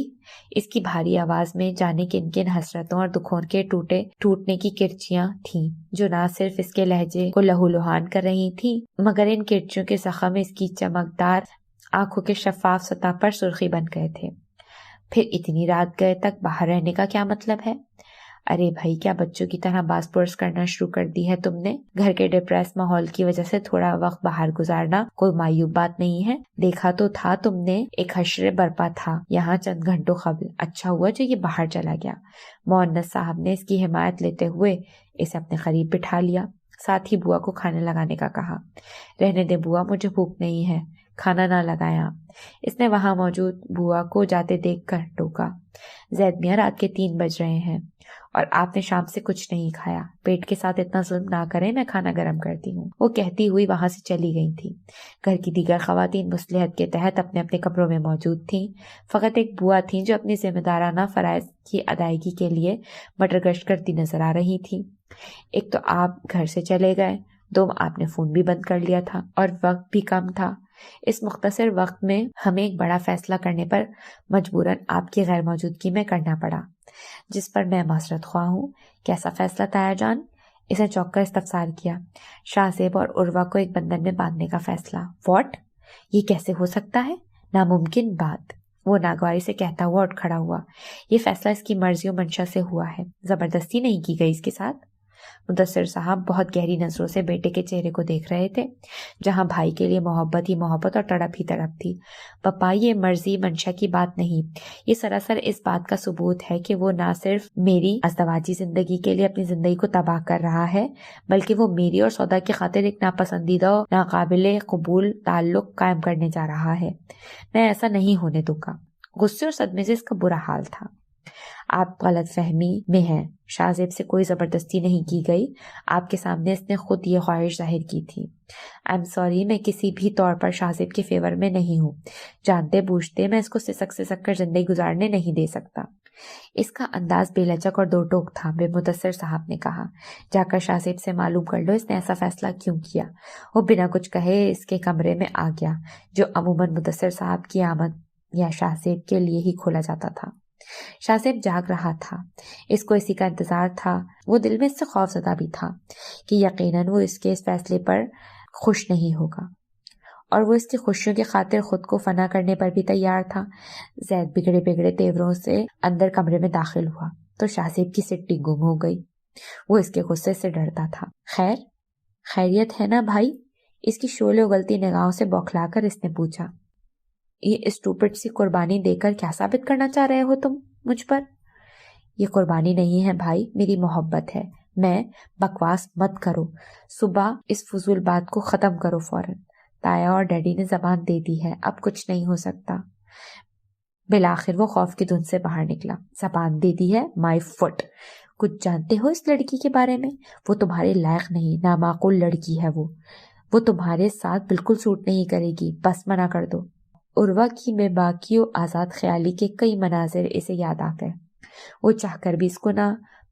اس کی بھاری آواز میں جانے کن کن حسرتوں اور دکھوں کے ٹوٹنے کی کرچیاں تھیں جو نہ صرف اس کے لہجے کو لہو لہان کر رہی تھیں مگر ان کرچیوں کے زخم اس کی چمکدار آنکھوں کے شفاف سطح پر سرخی بن گئے تھے۔ پھر اتنی رات گئے تک باہر رہنے کا کیا مطلب ہے؟ ارے بھائی، کیا بچوں کی طرح باز پرس کرنا شروع کر دی ہے تم نے؟ گھر کے ڈپریس ماحول کی وجہ سے تھوڑا وقت باہر گزارنا کوئی معیوب بات نہیں ہے۔ دیکھا تو تھا تم نے، ایک حشر برپا تھا یہاں چند گھنٹوں قبل، اچھا ہوا جو یہ باہر چلا گیا۔ مؤنث صاحب نے اس کی حمایت لیتے ہوئے اسے اپنے قریب بٹھا لیا، ساتھ ہی بوا کو کھانا لگانے کا کہا۔ رہنے دے بوا، مجھے بھوک نہیں ہے، کھانا نہ لگائیں آپ، اس نے وہاں موجود بوا کو جاتے دیکھ کر ٹوکا۔ زید میاں، رات کے 3 بج رہے ہیں اور آپ نے شام سے کچھ نہیں کھایا، پیٹ کے ساتھ اتنا ظلم نہ کریں، میں کھانا گرم کرتی ہوں، وہ کہتی ہوئی وہاں سے چلی گئی تھی۔ گھر کی دیگر خواتین مصلحت کے تحت اپنے اپنے کمروں میں موجود تھیں، فقط ایک بوا تھیں جو اپنی ذمہ دارانہ فرائض کی ادائیگی کے لیے مٹر گشت کرتی نظر آ رہی تھی۔ ایک تو آپ گھر سے چلے گئے، دو آپ نے فون بھی بند کر لیا تھا اور وقت بھی کم تھا۔ اس مختصر وقت میں ہمیں ایک بڑا فیصلہ کرنے پر مجبوراً آپ کی غیر موجودگی میں کرنا پڑا، جس پر میں معذرت خواہ ہوں۔ کیسا فیصلہ تایا جان؟ اس نے چونک کر استفسار کیا۔ شاہ زیب اور عروہ کو ایک بندھن میں باندھنے کا فیصلہ۔ واٹ؟ یہ کیسے ہو سکتا ہے؟ ناممکن بات، وہ ناگواری سے کہتا ہوا اٹھ کھڑا ہوا۔ یہ فیصلہ اس کی مرضی و منشا سے ہوا ہے، زبردستی نہیں کی گئی اس کے ساتھ۔ مدثر صاحب بہت گہری نظروں سے بیٹے کے چہرے کو دیکھ رہے تھے، جہاں بھائی کے لیے محبت ہی محبت اور تڑپ ہی تڑپ تھی۔ پپا، یہ مرضی منشا کی بات نہیں، یہ سراسر اس بات کا ثبوت ہے کہ وہ نہ صرف میری ازدواجی زندگی کے لیے اپنی زندگی کو تباہ کر رہا ہے، بلکہ وہ میری اور سودا کی خاطر ایک ناپسندیدہ اور ناقابل قبول تعلق قائم کرنے جا رہا ہے۔ میں ایسا نہیں ہونے دوں گا۔ غصے اور صدمے سے اس کا برا حال تھا۔ آپ غلط فہمی میں ہیں، شاہ زیب سے کوئی زبردستی نہیں کی گئی، آپ کے سامنے اس نے خود یہ خواہش ظاہر کی تھی۔ آئی ایم سوری، میں کسی بھی طور پر شاہ زیب کے فیور میں نہیں ہوں، جانتے بوجھتے میں اس کو سسک کر زندگی گزارنے نہیں دے سکتا۔ اس کا انداز بے لچک اور دو ٹوک تھا۔ بے مدثر صاحب نے کہا، جا کر شاہ زیب سے معلوم کر لو اس نے ایسا فیصلہ کیوں کیا۔ وہ بنا کچھ کہے اس کے کمرے میں آ گیا، جو عموماً مدثر صاحب کی آمد یا شاہ زیب کے لیے ہی کھولا جاتا تھا۔ شاہ زیب جاگ رہا تھا، اس کو اسی کا انتظار تھا۔ وہ دل میں اس سے خوف زدہ بھی تھا کہ یقیناً وہ اس کے اس فیصلے پر خوش نہیں ہوگا، اور وہ اس کی خوشیوں کی خاطر خود کو فنا کرنے پر بھی تیار تھا۔ زید بگڑے بگڑے تیوروں سے اندر کمرے میں داخل ہوا تو شاہ زیب کی سٹی گم ہو گئی۔ وہ اس کے غصے سے ڈرتا تھا۔ خیریت ہے نا بھائی؟ اس کی شعلے اگلتی نگاہوں سے بوکھلا کر اس نے پوچھا۔ یہ اسٹوپٹ سی قربانی دے کر کیا ثابت کرنا چاہ رہے ہو تم مجھ پر؟ یہ قربانی نہیں ہے بھائی، میری محبت ہے۔ میں بکواس مت کرو، صبح اس فضول بات کو ختم کرو فوراً۔ تایا اور ڈیڈی نے زبان دے دی ہے، اب کچھ نہیں ہو سکتا۔ بالآخر وہ خوف کی دھن سے باہر نکلا۔ زبان دے دی ہے؟ مائی فٹ! کچھ جانتے ہو اس لڑکی کے بارے میں؟ وہ تمہارے لائق نہیں، نامعقول لڑکی ہے وہ تمہارے ساتھ بالکل سوٹ نہیں کرے گی، بس منع کر دو۔ عروہ کی بے باکی و آزاد خیالی کے کئی مناظر اسے یاد آ گئے۔ وہ چاہ کر بھی اس کو نہ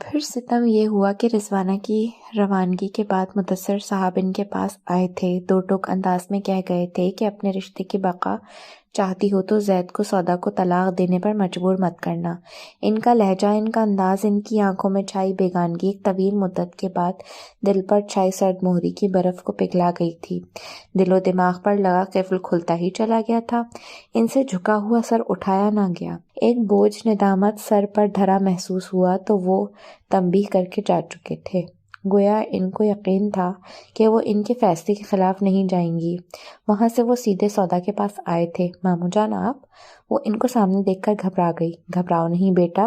پھر ستم یہ ہوا کہ رضوانہ کی روانگی کے بعد مدثر صاحب ان کے پاس آئے تھے، دو ٹوک انداز میں کہہ گئے تھے کہ اپنے رشتے کی بقا چاہتی ہو تو زید کو سودا کو طلاق دینے پر مجبور مت کرنا۔ ان کا لہجہ، ان کا انداز، ان کی آنکھوں میں چھائی بیگانگی ایک طویل مدت کے بعد دل پر چھائی سرد مہری کی برف کو پگھلا گئی تھی۔ دل و دماغ پر لگا قفل کھلتا ہی چلا گیا تھا، ان سے جھکا ہوا سر اٹھایا نہ گیا۔ ایک بوجھ ندامت سر پر دھرا محسوس ہوا تو وہ تنبیہ کر کے جا چکے تھے، گویا ان کو یقین تھا کہ وہ ان کے فیصلے کے خلاف نہیں جائیں گی۔ وہاں سے وہ سیدھے سودا کے پاس آئے تھے۔ ماموں جان آپ؟ وہ ان کو سامنے دیکھ کر گھبرا گئی۔ گھبراؤ نہیں بیٹا،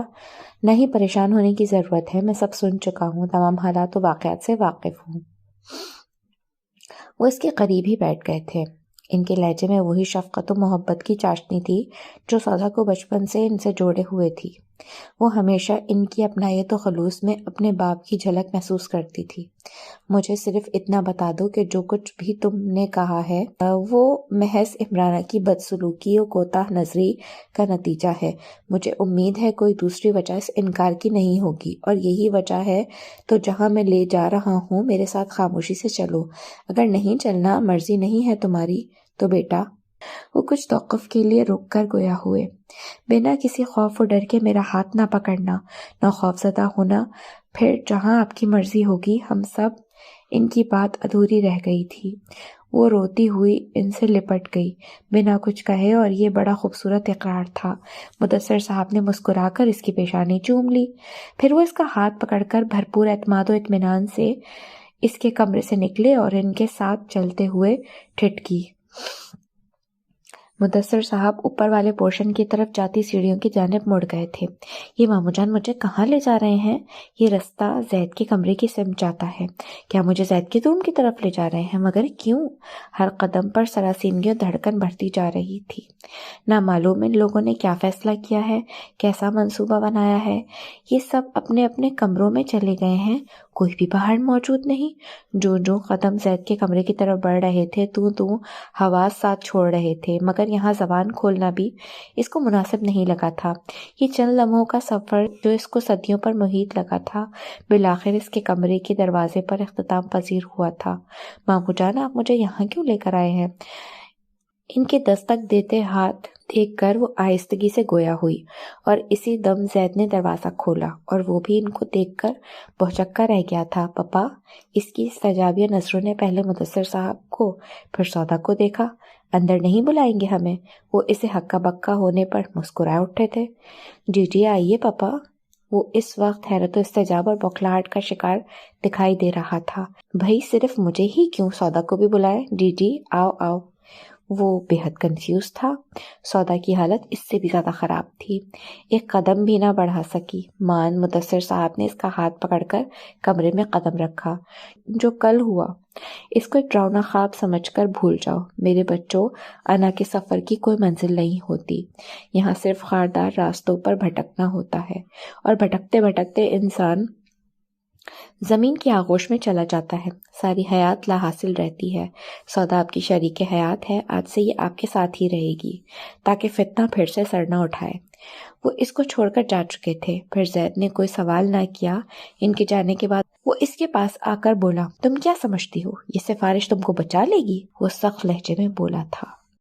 نہیں پریشان ہونے کی ضرورت ہے، میں سب سن چکا ہوں، تمام حالات و واقعات سے واقف ہوں۔ وہ اس کے قریب ہی بیٹھ گئے تھے۔ ان کے لہجے میں وہی شفقت و محبت کی چاشنی تھی جو سودا کو بچپن سے ان سے جوڑے ہوئے تھی۔ وہ ہمیشہ ان کی اپنائیت و خلوص میں اپنے باپ کی جھلک محسوس کرتی تھی۔ مجھے صرف اتنا بتا دو کہ جو کچھ بھی تم نے کہا ہے وہ محض عمرانہ کی بدسلوکی و کوتاہ نظری کا نتیجہ ہے۔ مجھے امید ہے کوئی دوسری وجہ اس انکار کی نہیں ہوگی، اور یہی وجہ ہے تو جہاں میں لے جا رہا ہوں میرے ساتھ خاموشی سے چلو، اگر نہیں چلنا، مرضی نہیں ہے تمہاری تو بیٹا۔ وہ کچھ توقف کے لیے رک کر گویا ہوئے۔ بنا کسی خوف و ڈر کے میرا ہاتھ نہ پکڑنا، نہ خوف زدہ ہونا، پھر جہاں آپ کی مرضی ہوگی، ہم سب۔ ان کی بات ادھوری رہ گئی تھی۔ وہ روتی ہوئی ان سے لپٹ گئی بنا کچھ کہے، اور یہ بڑا خوبصورت اقرار تھا۔ مدثر صاحب نے مسکرا کر اس کی پیشانی چوم لی، پھر وہ اس کا ہاتھ پکڑ کر بھرپور اعتماد و اطمینان سے اس کے کمرے سے نکلے اور ان کے ساتھ چلتے ہوئے ٹھٹکی۔ مدثر صاحب اوپر والے پورشن کی طرف جاتی سیڑھیوں کی جانب مڑ گئے تھے۔ یہ ماموں جان مجھے کہاں لے جا رہے ہیں؟ یہ رستہ زید کے کمرے کی سمت جاتا ہے۔ کیا مجھے زید کے روم کی طرف لے جا رہے ہیں؟ مگر کیوں؟ ہر قدم پر سراسیمگی و دھڑکن بڑھتی جا رہی تھی۔ نہ معلوم ان لوگوں نے کیا فیصلہ کیا ہے، کیسا منصوبہ بنایا ہے۔ یہ سب اپنے اپنے کمروں میں چلے گئے ہیں، کوئی بھی باہر موجود نہیں۔ جو قدم زید کے کمرے کی طرف بڑھ رہے تھے تو حواس ساتھ چھوڑ رہے تھے، مگر یہاں زبان کھولنا بھی اس کو مناسب نہیں لگا تھا۔ یہ چند لمحوں کا سفر جو اس کو صدیوں پر محیط لگا تھا، بالآخر اس کے کمرے کے دروازے پر اختتام پذیر ہوا تھا۔ ماموں جان آپ مجھے یہاں کیوں لے کر آئے ہیں؟ ان کے دستک دیتے ہاتھ دیکھ کر وہ آہستگی سے گویا ہوئی، اور اسی دم زید نے دروازہ کھولا، اور وہ بھی ان کو دیکھ کر بہچکا رہ گیا تھا۔ پپا؟ اس کی استجابیہ نظروں نے پہلے مدثر صاحب کو پھر سودا کو دیکھا۔ اندر نہیں بلائیں گے ہمیں؟ وہ اسے ہکا بکا ہونے پر مسکرائے اٹھے تھے۔ جی آئیے پپا۔ وہ اس وقت حیرت و استعجاب اور بوکھلاہٹ کا شکار دکھائی دے رہا تھا۔ بھائی صرف مجھے ہی کیوں، سودا کو بھی بلائیں۔ جی آؤ آؤ۔ وہ بے حد کنفیوز تھا۔ سودا کی حالت اس سے بھی زیادہ خراب تھی، ایک قدم بھی نہ بڑھا سکی۔ مدثر صاحب نے اس کا ہاتھ پکڑ کر کمرے میں قدم رکھا۔ جو کل ہوا اس کو ایک ڈراؤنا خواب سمجھ کر بھول جاؤ میرے بچوں، انا کے سفر کی کوئی منزل نہیں ہوتی، یہاں صرف خاردار راستوں پر بھٹکنا ہوتا ہے، اور بھٹکتے بھٹکتے انسان زمین کی آغوش میں چلا جاتا ہے، ساری حیات لا حاصل رہتی ہے۔ سودا آپ کی شریک حیات ہے، آج سے یہ آپ کے ساتھ ہی رہے گی تاکہ فتنہ پھر سے سر نہ اٹھائے۔ وہ اس کو چھوڑ کر جا چکے تھے۔ پھر زید نے کوئی سوال نہ کیا۔ ان کے جانے کے بعد وہ اس کے پاس آ کر بولا، تم کیا سمجھتی ہو یہ سفارش تم کو بچا لے گی؟ وہ سخت لہجے میں بولا تھا۔